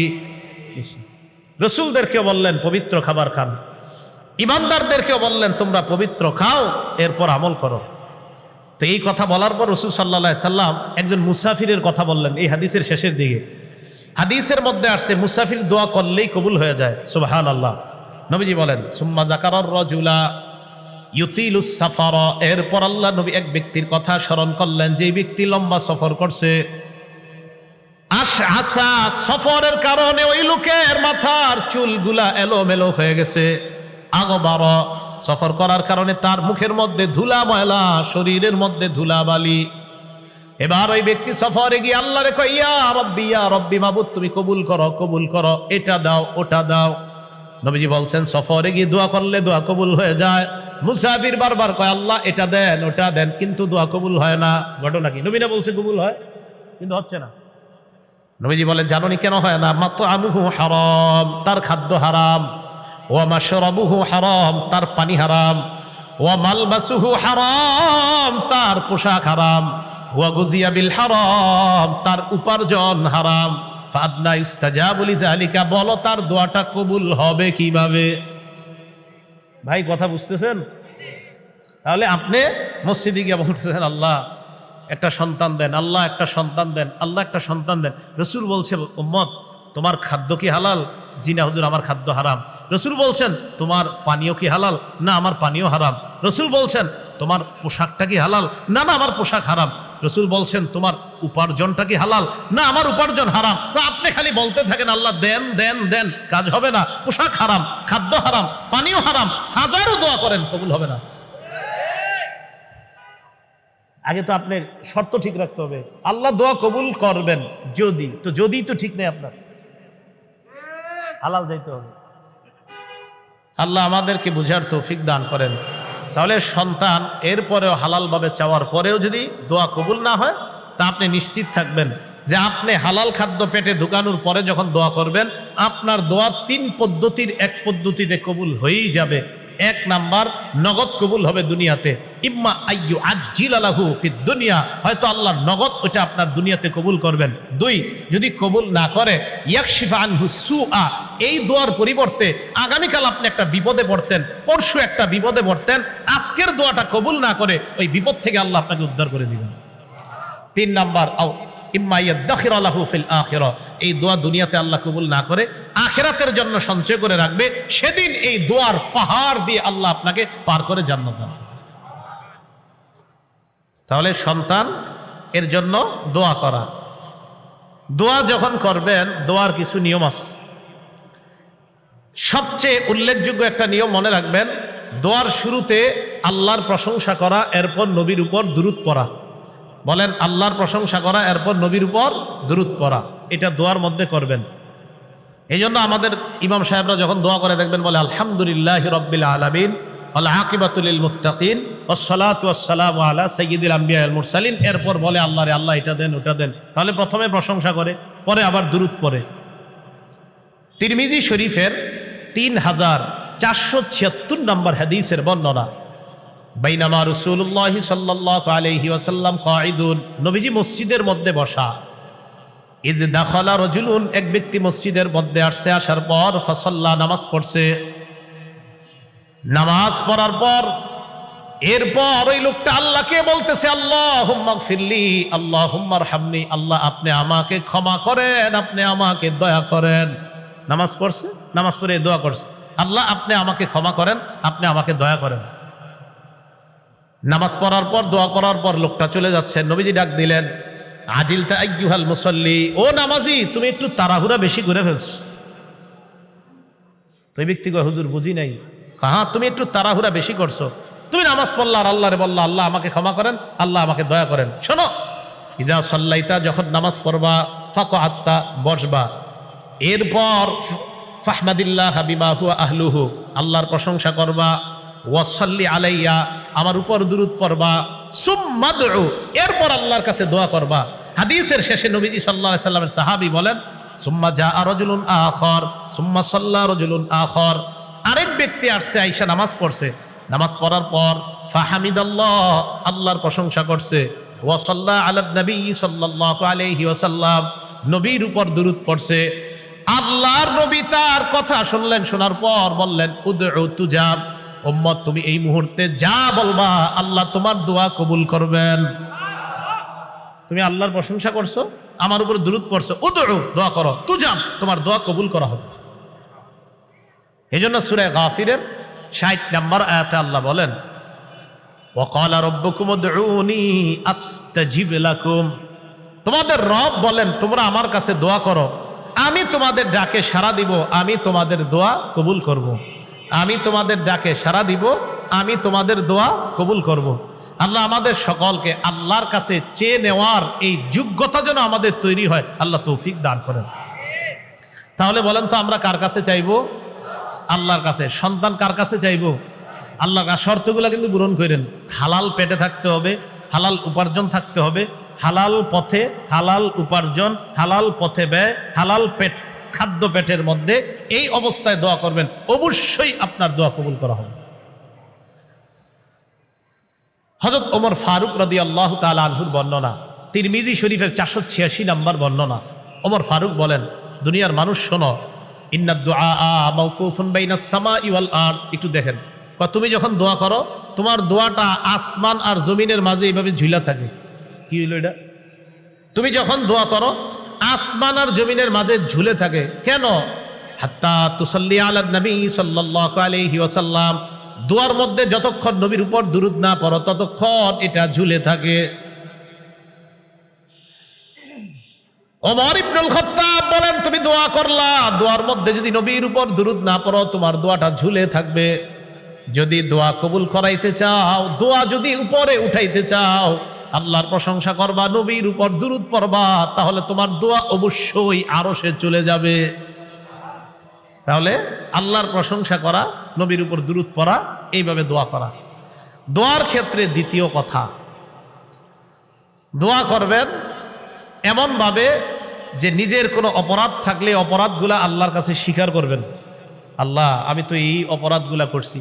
রসুলদেরকেও বললেন পবিত্র খাবার খান, ঈমানদারদেরকেও বললেন তোমরা পবিত্র খাও, এরপর আমল করো। তো এই কথা বলার পর রাসূল সাল্লাল্লাহু আলাইহি সাল্লাম একজন মুসাফিরের কথা বললেন এই হাদিসের শেষের দিকে। হাদিসের মধ্যে আসছে মুসাফির দোয়া করলেই কবুল হয়ে যায়। সুবহানাল্লাহ। নবীজি বলেন সুম্মা যাকারার রাজুলা ইউতিলুস সাফারা। এরপর আল্লাহ নবী এক ব্যক্তির কথা স্মরণ করলেন, যে ব্যক্তি লম্বা সফর করছে। আসা সফরের কারণে ওই লোকের মাথার চুলগুলা এলোমেলো হয়ে গেছে। আগবার, সফর করার কারণে তার মুখের মধ্যে ধুলা ময়লা, শরীরের মধ্যে ধুলা বালি। এবার ওই ব্যক্তি সফরে গিয়ে আল্লাহরে কয়, ইয়া রব্বি মাবুদ, তুমি কবুল করো, কবুল করো, এটা দাও, ওটা দাও। নবীজি বলছেন সফরে গিয়ে দোয়া করলে দোয়া কবুল হয়ে যায়। মুসাফির বারবার কয় আল্লাহ এটা দেন, ওটা দেন, কিন্তু দোয়া কবুল হয় না। ঘটনা কি? নবী না বলছে কবুল হয়, কিন্তু হচ্ছে না। নবীজি বলেন জানোনি কেন হয় না? মাতআমুহু হারাম, তার খাদ্য হারাম। ওয়া মাশরাবুহু হারাম, তার পানি হারাম। ওয়া মালবাসুহু হারাম, তার পোশাক হারাম। ওয়া গুজিয়া বিল হারাম, তার উপার্জন হারাম। ফাদনা ইস্তাজাবু লিযালিকা, বলো তার দোয়াটা কবুল হবে কিভাবে? ভাই কথা বুঝতেছেন? তাহলে আপনি মসজিদে গিয়ে বলতেছেন আল্লাহ একটা সন্তান দেন, আল্লাহ একটা সন্তান দেন, আল্লাহ একটা সন্তান দেন। রসুল বলছে উম্মত তোমার খাদ্য কি হালাল? জি না হুজুর, আমার খাদ্য হারাম। রসুল বলছেন তোমার পানীয় কি হালাল? না, আমার পানীয় হারাম। রসুল বলছেন তোমার পোশাকটা কি হালাল? না, না, আমার পোশাক হারাম। রসুল বলছেন তোমার উপার্জনটা কি হালাল? না, আমার উপার্জন হারাম। তো আপনি খালি বলতে থাকেন আল্লাহ দেন দেন দেন, কাজ হবে না। পোশাক হারাম, খাদ্য হারাম, পানীয় হারাম, হাজারো দোয়া করেন, কবুল হবে না। আগে তো আপনি শর্ত ঠিক রাখতে হবে, আল্লাহ দোয়া কবুল করবেন যদি, তো যদি তো ঠিক নেই, আপনার হালাল যাইতে হবে। আল্লাহ আমাদেরকে বুঝার তৌফিক দান করেন। তাহলে সন্তান এরপরেও হালাল ভাবে চাওয়ার পরেও যদি দোয়া কবুল না হয়, তা আপনি নিশ্চিত থাকবেন যে আপনি হালাল খাদ্য পেটে ঢুকানোর পরে যখন দোয়া করবেন, আপনার দোয়া 3 পদ্ধতির এক পদ্ধতিতে কবুল হয়েই যাবে। 1 নাম্বার, নগদ কবুল হবে দুনিয়াতে। ইম্মা আইয়ু আজ্জিলা লাহু ফিদ দুনিয়া, হয়তো আল্লাহ নগদ ওটা আপনার দুনিয়াতে কবুল করবেন। 2, যদি কবুল না করে ইয়াকশিফা আনহু সুআ, এই দোয়ার পরিবর্তে আগামীকাল আপনি একটা বিপদে পড়তেন, পরশু একটা বিপদে পড়তেন, আজকের দোয়াটা কবুল না করে ওই বিপদ থেকে আল্লাহ আপনাকে উদ্ধার করে দিবেন। 3 নাম্বার, ইম্মা ইয়াদাখিরা লাহু ফিল আখিরা, এই দোয়া দুনিয়াতে আল্লাহ কবুল না করে আখিরাতের জন্য সঞ্চয় করে রাখবে, সেদিন এই দোয়ার পাহাড় দিয়ে আল্লাহ আপনাকে পার করে জান্নাত দান। তাহলে সন্তান এর জন্য দোয়া করা। দোয়া যখন করবেন, দোয়ার কিছু নিয়ম আছে। সবচেয়ে উল্লেখযোগ্য একটা নিয়ম মনে রাখবেন, দোয়ার শুরুতে আল্লাহর প্রশংসা করা, এরপর নবীর উপর দুরূদ পড়া। বলেন, আল্লাহর প্রশংসা করা, এরপর নবীর উপর দুরূদ পড়া, এটা দোয়ার মধ্যে করবেন। এই জন্য আমাদের ইমাম সাহেবরা যখন দোয়া করে দেখবেন বলে আলহামদুলিল্লাহি রাব্বিল আলামিন ওয়াল আকিবাতু লিল মুত্তাকিন ওয়াসসালাতু ওয়াসসালামু আলা সাইয়্যিদিল আম্বিয়া ওয়াল মুরসালিন। এরপর বলে আল্লাহ রে আল্লাহ এটা দেন ওটা দেন। তাহলে প্রথমে প্রশংসা করে, পরে আবার দুরূদ পড়ে। তিরমিজি শরীফের 3476 নম্বর হাদিসের বর্ণনা, বাইনামা রাসূলুল্লাহ সাল্লাল্লাহু আলাইহি ওয়াসাল্লাম কাঈদুন, নবীজি মসজিদের মধ্যে বসা। ইজ দাখালা রাজুলুন, এক ব্যক্তি মসজিদের মধ্যে আসছে, আসার পর ফাসাল্লা, নামাজ পড়ছে। নামাজ পড়ার পর এরপর ওই লোকটা আল্লাহকে বলতেছে আল্লাহুম্মা গফিরলি আল্লাহুম্মা আরহামনি, আল্লাহ আপনি আমাকে ক্ষমা করেন, আপনি আমাকে দয়া করেন। নামাজ পড়ছে, নামাজ পড়ে দোয়া করছে, আল্লাহ আপনি আমাকে ক্ষমা করেন, আপনি আমাকে দয়া করেন। নামাজ পড়ার পর দোয়া করার পর লোকটা চলে যাচ্ছে। নবীজি ডাক দিলেন, আজিলতা আইয়ুহাল মুসাল্লি, ও নামাজি তুমি একটু তাড়াহুড়া বেশি করে ফেলছ। তো এই ব্যক্তি কয় হুজুর বুঝি নাই। হ্যাঁ, তুমি একটু তাড়াহুড়া বেশি করছো। তুমি নামাজ পড়লা আর আল্লাহরে বললা আল্লাহ আমাকে ক্ষমা করেন, আল্লাহ আমাকে দয়া করেন। শোনো, ইদা সাল্লাইতা, যখন নামাজ পড়বা, ফাকআত্তা, বসবা। এরপর ফাহমাদিল্লাহ বিমা হুয়া আহলুহু, আল্লাহর প্রশংসা করবা। ওয়াসাল্লি আলাইয়া, আমার উপর দুরূদ পড়বা। সুম্মা দুউ, এরপর আল্লাহর কাছে দোয়া করবা। হাদিসের শেষে নবীজি সাল্লাল্লাহু আলাইহি সাল্লামের সাহাবী বলেন, সুম্মা জাআ রাজুলুন আখর সুম্মা সাল্লা রাজুলুন আখর, আরেক ব্যক্তি আসছে, আয়েশা নামাজ পড়ছে। নামাজ পড়ার পর ফাহামিদাল্লাহ, আল্লাহর প্রশংসা করছে। ওয়া সাল্লা আলান নবী সাল্লাল্লাহু আলাইহি ওয়াসাল্লাম, নবীর উপর দুরূদ পড়ছে। আল্লাহর নবী তার কথা শুনলেন, শোনার পর বললেন উদউ তুজাব, উম্মত তুমি এই মুহূর্তে যা বলবা আল্লাহ তোমার দোয়া কবুল করবেন। তুমি আল্লাহর প্রশংসা করছো, আমার উপর দুরূদ পড়ছো, উদউ, দোয়া করো, তুজাব, তোমার দোয়া কবুল করা হবে। এজন্য সূরা গাফিরের 60 নম্বর আয়াতে আল্লাহ বলেন, ওয়া ক্বালা রাব্বুকুম উদউনি আস্তাজিব লাকুম, তোমাদের রব বলেন তোমরা আমার কাছে দোয়া করো, আমি তোমাদের ডাকে সাড়া দিব, আমি তোমাদের দোয়া কবুল করব। আমি তোমাদের ডাকে সাড়া দিব, আমি তোমাদের দোয়া কবুল করব। আল্লাহ আমাদের সকলকে আল্লাহর কাছে চেয়ে নেওয়ার এই যোগ্যতা যেন আমাদের তৈরি হয়, আল্লাহ তৌফিক দান করেন। তাহলে বলেন তো আমরা কার কাছে চাইবো? আল্লাহর কাছে। সন্তান কার কাছে চাইবো? আল্লাহর কাছে। শর্তগুলো কিন্তু পূরণ করেন। হালাল পেটে থাকতে হবে, হালাল উপার্জন থাকতে হবে, হালাল পথে হালাল উপার্জন, হালাল পথে ব্যয়, হালাল পেট, খাদ্য পেটের মধ্যে, এই অবস্থায় দোয়া করবেন, অবশ্যই আপনার দোয়া কবুল করা হবে। হযরত ওমর ফারুক রাদিয়াল্লাহু তাআলা আনহুর বর্ণনা, তিরমিজি শরীফের 486 নম্বর বর্ণনা। ওমর ফারুক বলেন, দুনিয়ার মানুষ শোনো, ইন্নাদ দুআ মাওকুফুন বাইনাস সামাই ওয়াল আরদ। একটু দেখেন, তুমি যখন দোয়া করো, তোমার দোয়াটা আসমান আর জমিনের মাঝে এইভাবে ঝুলা থাকে। কি হইল এটা? তুমি যখন দোয়া করো, আসমান আর জমিনের মাঝে ঝুলে থাকে। কেন? হাত্তা তুসাল্লি আলান নবী সাল্লাল্লাহু আলাইহি ওয়াসাল্লাম, দোয়ার মধ্যে যতক্ষণ নবীর উপর দুরূদ না পড়ো ততক্ষণ এটা ঝুলে থাকে। ওমর ইবনুল খাত্তাব বলেন, তুমি দোয়া করলা, দোয়ার মধ্যে যদি নবীর উপর দুরূদ না পড়ো, তোমার দোয়াটা ঝুলে থাকবে। যদি দোয়া কবুল করাইতে চাও, দোয়া যদি উপরে উঠাইতে চাও, আল্লাহর প্রশংসা করবা, নবীর উপর দুরূদ পড়বা, তাহলে তোমার দোয়া অবশ্যই আরশে চলে যাবে। তাহলে আল্লাহর প্রশংসা করা, নবীর উপর দুরূদ পড়া, এইভাবে দোয়া করা। দোয়ার ক্ষেত্রে দ্বিতীয় কথা, দোয়া করবেন এমন ভাবে যে নিজের কোনো অপরাধ থাকলে অপরাধগুলা আল্লাহর কাছে স্বীকার করবেন। আল্লাহ আমি তো এই অপরাধগুলা করছি,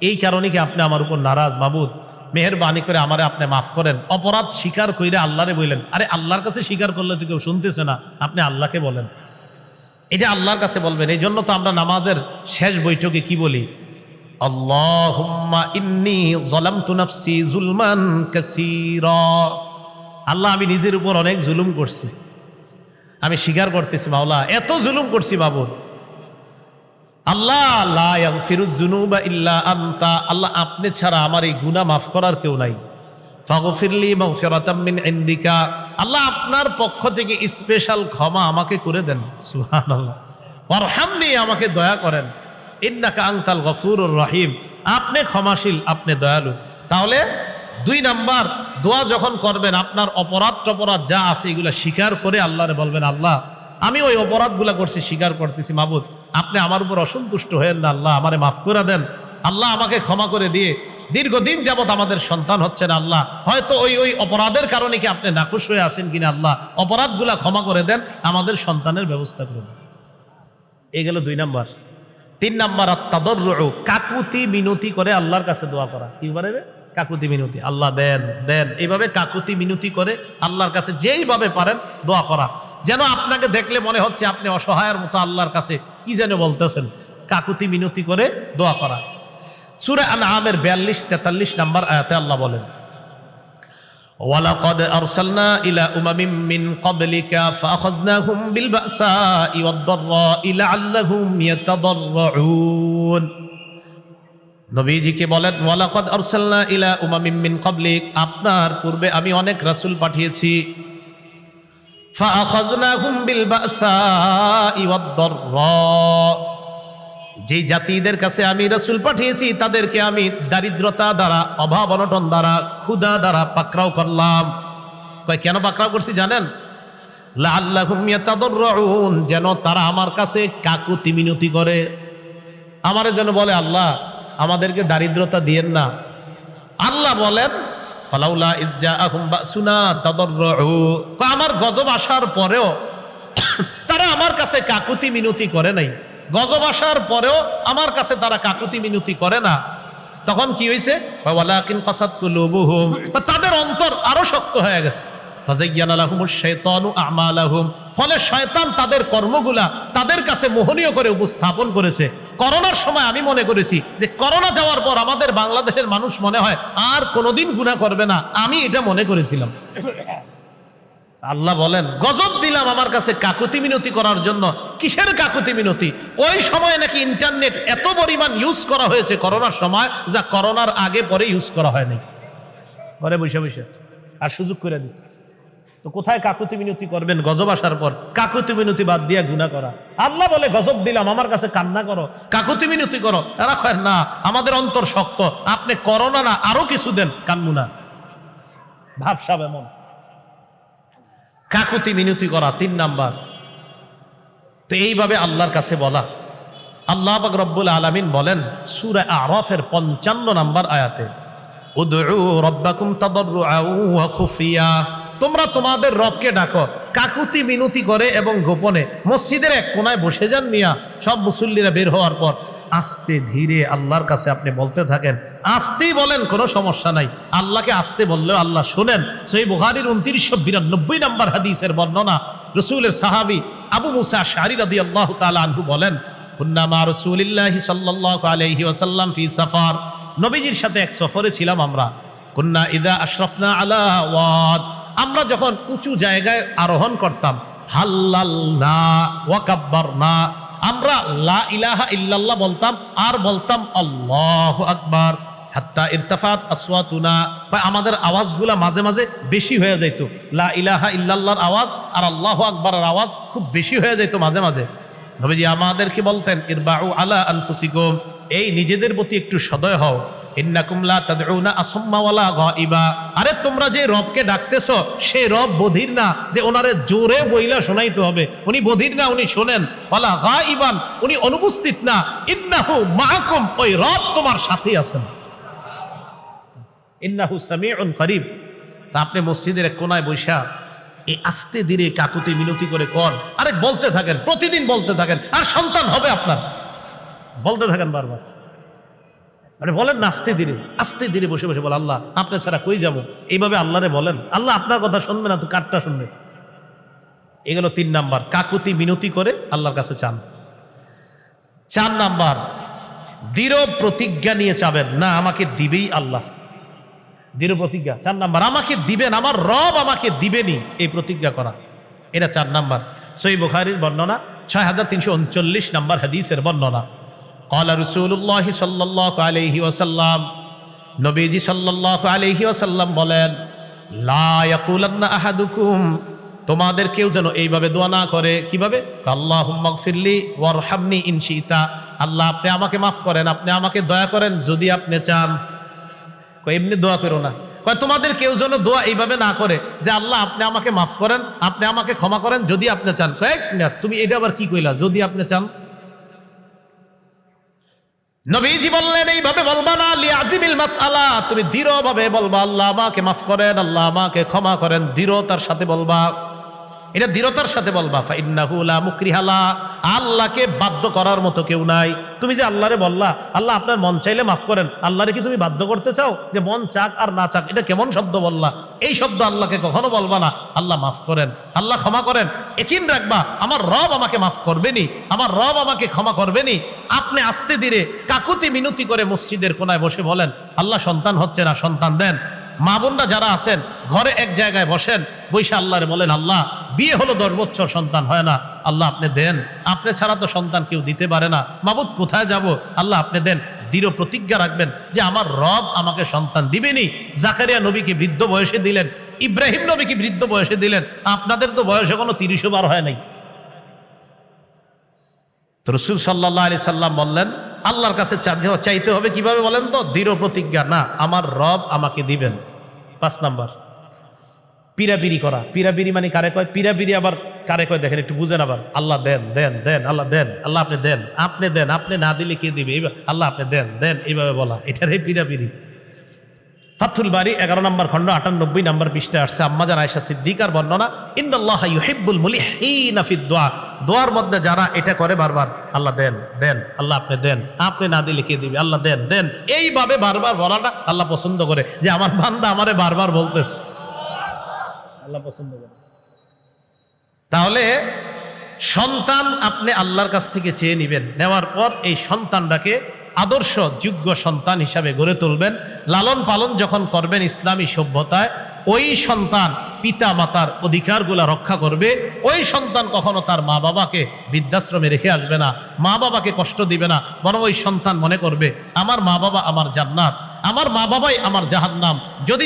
এই কারণে কি আপনি আমার উপর নারাজ? মাবুদ মেহেরবানি করে আমারে আপনি মাফ করেন। অপরাধ স্বীকার কইরে আল্লাহরে বললেন। আরে আল্লাহর কাছে স্বীকার করলে তো কেউ শুনতেছে না, আপনি আল্লাহকে বলেন, এটা আল্লাহর কাছে বলবেন। এই জন্য তো আমরা নামাজের শেষ বৈঠকে কি বলি? আল্লাহুম্মা ইন্নী যালামতু নাফসি যুলমান কাসীরা, আল্লাহ আমি নিজের উপর অনেক জুলুম করছি, আমি স্বীকার করতেছি মাওলা এত জুলুম করছি মাবুদ। আল্লাহ লা ইয়াগফিরুয যুনুবা ইল্লা আনতা, আল্লাহ আপনি ছাড়া আমার এই গুনাহ মাফ করার কেউ নাই। ফাগফিরলি মাগফিরাতাম মিন ইনদিকা, আল্লাহ আপনার পক্ষ থেকে স্পেশাল ক্ষমা আমাকে করে দেন। সুবহানাল্লাহ। ওয়ারহামনি, আমাকে দয়া করেন। ইন্নাকা আনতাল গফুরুর রহিম, আপনি ক্ষমাশীল, আপনি দয়ালু। তাহলে 2 নাম্বার, দোয়া যখন করবেন আপনার অপরাধ টপরাধ যা আছে এগুলা স্বীকার করে আল্লাহরে বলবেন, আল্লাহ আমি ওই অপরাধগুলা করছি, স্বীকার করতেছি, মাবুদ আপনি আমার উপর অসন্তুষ্ট হয়েন না, আল্লাহ আমারে মাফ করে দেন, আল্লাহ আমাকে ক্ষমা করে দিয়ে দীর্ঘদিন যাবত আমাদের সন্তান হচ্ছে না, আল্লাহ হয়তো ওই অপরাধের কারণে কি আপনি নাখুশ হয়ে আছেন কিনা, আল্লাহ অপরাধগুলা ক্ষমা করে দেন, আমাদের সন্তানের ব্যবস্থা করে দেন। এই গেল 2 নাম্বার। 3 নাম্বার আত-তাদাররু, কাকুতি মিনতি করে আল্লাহর কাছে দোয়া করা। কি বলে রে? কাকুতি মিনতি, আল্লাহ দেন দেন, এইভাবে কাকুতি মিনতি করে আল্লাহর কাছে যেইভাবে পারেন দোয়া করা, যেন আপনাকে দেখলে মনে হচ্ছে আপনি অসহায়ের মতো আল্লাহর কাছে কি যেন বলতেছেন। কাকুতি মিনতি করে দোয়া করা। সূরা আনআমের 42-43 নাম্বার আয়াতে আল্লাহ বলেন, ওয়ালাকাদ আরসালনা ইলা উমামিন মিন ক্বাবলিকা ফাআখাযনাহুম বিল বাসাই ওয়াদ-দাররাই লাআল্লাহুম ইয়াতাদাররুন। নবীজিকে বলেন, ওয়ালাকাদ আরসালনা ইলা উমামিন মিন ক্বাবলিক, আপনার পূর্বে আমি অনেক রাসূল পাঠিয়েছি, ফাআখাযনাহুম বিল বাসাই ওয়াদ-দাররা, যেই জাতিদের কাছে আমি রাসূল পাঠিয়েছি তাদেরকে আমি দারিদ্রতা দ্বারা, অভাব অনটন দ্বারা, ক্ষুধা দ্বারা পাকড়াও করলাম। কয় কেন পাকড়াও করছি জানেন? লাআল্লাহুম ইয়াতাদাররুন, যেন তারা আমার কাছে কাকুতি মিনতি করে, আমারে যেন বলে আল্লাহ আমাদেরকে দারিদ্রতা দিয়েন না। আল্লাহ বলেন, ফালাউলা ইজ জাআহুম বাসুনা তাদাররু, আমার গজব আসার পরেও তারা আমার কাছে কাকুতি মিনতি করে নাই, গজব আসার পরেও আমার কাছে তারা কাকুতি মিনতি করে না। তখন কি হয়েছে? ওয়ালাকিন কাসাত কুলুবুহুম, তাদের অন্তর আরো শক্ত হয়ে গেছে। ফাযায়্যানা লাহুমুশ শাইতানু আ'মালাহুম, ফলে শয়তান তাদের কর্মগুলা তাদের কাছে মোহনীয় করে উপস্থাপন করেছে। করোনার সময় আমি মনে করেছি যে করোনা যাওয়ার পর আমাদের বাংলাদেশের মানুষ মনে হয় আর কোনোদিন গুনাহ করবে না, আমি এটা মনে করেছিলাম। আল্লাহ বলেন, গজব দিলাম আমার কাছে কাকুতি মিনতি করার জন্য। কিসের কাকুতি মিনতি? ওই সময় নাকি ইন্টারনেট এত পরিমাণ ইউজ করা হয়েছে করোনার সময়, যা করোনার আগে পরে ইউজ করা হয়নি। ঘরে বসে বসে আর সুযোগ করে দিচ্ছে। তো কোথায় কাকুতি মিনতি করবেন গজব আসার পর? কাকুতি মিনতি বাদ দিয়া গুনাহ করা। আল্লাহ বলে গজব দিলাম আমার কাছে কান্না করো, কাকুতি মিনতি করো। এরা কয় না, আমাদের অন্তর শক্ত, আপনি করোনা না আরো কিছু দেন, কান্নু না। ভাবসাব এমন। কাকুতি মিনতি করা 3 নাম্বার। তো এইভাবে আল্লাহর কাছে বলা। আল্লাহ পাক রব্বুল আলামিন বলেন সূরা আরাফের 55 নাম্বার আয়াতে, উদউ রাব্বাকুম তাদাররুআন ওয়া খুফিয়া, তোমরা তোমাদের রবকে ডাকো কাকুতি মিনতি করে এবং গোপনে। মসজিদের এক কোনায় বসে যান মিয়া, সব মুসল্লিরা বের হওয়ার পর আস্তে ধীরে আল্লাহর কাছে আপনি বলতে থাকেন। আস্তেই বলেন, কোনো সমস্যা নাই, আল্লাহকে আস্তে বললেও আল্লাহ শোনেন। সহিহ বুখারীর 2992 নাম্বার হাদিসের বর্ণনা, রাসূলের সাহাবী আবু মুসা আশআরী রাদিয়াল্লাহু তাআলা আনহু বলেন, কুন্না মা রাসূলিল্লাহি সাল্লাল্লাহু আলাইহি ওয়াসাল্লাম ফি সাফার, নবীজির সাথে এক সফরে ছিলাম আমরা। কুন্না ইযা আশরাফনা আলা ওয়াদ, আমরা যখন উঁচু জায়গায় আরোহণ করতাম, হাল্লালনা ওয়া কাব্বারনা, আমরা লা ইলাহা ইল্লাল্লাহ বলতাম আর বলতাম আল্লাহু আকবার, হাত্তা ইরতাফাত আসওয়াতুনা, আমাদের আওয়াজগুলা মাঝে মাঝে বেশি হয়ে যাইত। লা ইলাহা ইল্লাল্লাহর আওয়াজ আর আল্লাহু আকবারের আওয়াজ খুব বেশি হয়ে যাইত মাঝে মাঝে। নবীজি আমাদেরকে বলতেন, ইরবাউ আলা আনফুসিকুম, এই নিজেদের প্রতি একটু সদয় হও। ইন্নাকুম লা তাদউনা আসাম্মা ওয়ালা গায়িবা, আরে তোমরা যে রবকে ডাকতেছো সেই রব বধির না যে ওনারে জোরে বইলা শোনাইতে হবে। উনি বধির না, উনি শোনেন। ওয়ালা গায়িবান, উনি অনুপস্থিত না। ইন্নাহু মাআকুম, ওই রব তোমার সাথেই আছেন। ইন্নাহু সামিউন করিব। তা আপনি মসজিদের এক কোনায় বৈশা এই আস্তে ধীরে কাকুতি মিনতি করে কর, আরে বলতে থাকেন, প্রতিদিন বলতে থাকেন, আর সন্তান হবে আপনার। বলতে থাকেন বারবার, আরে বলেন না আস্তে ধীরে বসে বসে বল, আল্লাহ আপনার ছাড়া কই যাব। এইভাবে আল্লাহরে বলেন, আল্লাহ আপনার কথা শুনবে না তো কারটা শুনবে। এগুলো 3 নাম্বার, কাকুতি মিনতি করে আল্লাহর কাছে চান। 4 নাম্বার, দৃঢ় প্রতিজ্ঞা নিয়ে চাবেন, না আমাকে দিবেই আল্লাহ। দৃঢ় প্রতিজ্ঞা 4 নাম্বার, আমাকে দিবেন, আমার রব আমাকে দিবেনই, এই প্রতিজ্ঞা করা, এটা 4 নাম্বার। সহিহ বুখারীর বর্ণনা 6339 নাম্বার হাদিসের বর্ণনা। ক্বালা রাসূলুল্লাহ সাল্লাল্লাহু আলাইহি ওয়াসাল্লাম, নবীজি সাল্লাল্লাহু আলাইহি ওয়াসাল্লাম বলেন, লা ইয়াকুলান্না আহাদুকুম, তোমাদের কেউ যেন এইভাবে দোয়া না করে। কিভাবে? আল্লাহুম্মা গফিরলি ওয়ারহামনি ইন শিতা, আল্লাহ আপনি আমাকে মাফ করেন, আপনি আমাকে দয়া করেন যদি আপনি চান। কয় এমনি দোয়া করো না। কয় তোমাদের কেউ যেন দোয়া এইভাবে না করে যে আল্লাহ আপনি আমাকে মাফ করেন, আপনি আমাকে ক্ষমা করেন যদি আপনি চান। কয়েক মিনিট, তুমি এটা আবার কি কইলা যদি আপনি চান? নবীজি বললেন এইভাবে বলবা না, লিয়াজিমিল মাসআলা, তুমি দৃঢ়ভাবে বলবা আল্লাহ আমাকে মাফ করেন, আল্লাহ আমাকে ক্ষমা করেন, দৃঢ়তার সাথে বলবা, এটা দৃঢ়তার সাথে বলবা। ফাইন্নাহু লা মুকরিহা লা, আল্লাহকে বাধ্য করার মতো কেউ নাই। তুমি যে আল্লাহরে বললা আল্লাহ আপনার মন চাইলে মাফ করেন, আল্লাহরে কি তুমি বাধ্য করতে চাও যে মন চাক আর না চাক? এটা কেমন শব্দ বললা? এই শব্দ আল্লাহকে কখনো বলবা না। আল্লাহ মাফ করেন, আল্লাহ ক্ষমা করেন, একিন রাখবা আমার রব আমাকে মাফ করবেনি, আমার রব আমাকে ক্ষমা করবেনি। আপনি আস্তে ধীরে কাকুতি মিনতি করে মসজিদের কোনায় বসে বলেন আল্লাহ সন্তান হচ্ছে না, সন্তান দেন। মা বোনরা যারা আছেন ঘরে এক জায়গায় বসেন, বৈশা আল্লাহরে বলেন আল্লাহ বিয়ে হলো 10 বছর সন্তান হয় না, আল্লাহ আপনি দেন, আপনি ছাড়া তো সন্তান কেউ দিতে পারে না, মাবুদ কোথায় যাব, আল্লাহ আপনি দেন। দৃঢ় প্রতিজ্ঞা রাখবেন যে আমার রব আমাকে সন্তান দিবেনি। জাকারিয়া নবীকে বৃদ্ধ বয়সে দিলেন, ইব্রাহিম নবীকে বৃদ্ধ বয়সে দিলেন, আপনাদের তো বয়স এখনো 30 বার হয় নাই। তো রাসূল সাল্লাল্লাহু আলাইহি সাল্লাম বললেন আল্লাহর কাছে চাইতে হবে কিভাবে বলেন তো? দৃঢ় প্রতিজ্ঞা, না আমার রব আমাকে দিবেন। 5 নাম্বার পিরাপিরি করা। পিরাপিরি মানে কারে কয়? পিরাপিরি আবার কারে কয় দেখেন একটু বুঝেন। আবার আল্লাহ দেন দেন দেন, আল্লাহ দেন, আল্লাহ আপনি দেন, আপনি দেন, আপনি না দিলে কে দিবে, আল্লাহ আপনি দেন দেন, এইভাবে বলা, এটারে পিরাপিরি। ফাথুল বারি 11 নম্বর খণ্ড 98 নম্বর পৃষ্ঠায় আসছে আম্মাজান আয়েশা সিদ্দিকার বর্ণনা, ইন্নাল্লাহা ইউহিব্বুল মুলিহিনা ফিদ দুআ, দোয়ার মধ্যে যারা এটা করে বারবার আল্লাহ দেন দেন, আল্লাহ আপনি দেন, আপনি না দিলে কে দিবে, আল্লাহ দেন দেন, এইভাবে বারবার বলাটা আল্লাহ পছন্দ করে। যে আমার বান্দা আমারে বারবার বলতেছে, আল্লাহ পছন্দ করে। তাহলে সন্তান আপনি আল্লাহর কাছ থেকে চেয়ে নিবেন, নেওয়ার পর এই সন্তানটাকে আদর্শ যোগ্য সন্তান হিসাবে গড়ে তুলবেন। লালন পালন যখন করবেন ইসলামী সভ্যতায়, ওই সন্তান পিতা মাতার অধিকারগুলা রক্ষা করবে। ওই সন্তান কখনো তার মা বাবাকে বৃদ্ধাশ্রমে রেখে আসবে না, মা বাবাকে কষ্ট দিবে না, বরং ওই সন্তান মনে করবে আমার মা বাবা আমার জান্নাত, আমার মা বাবাই আমার জাহান্নাম। যদি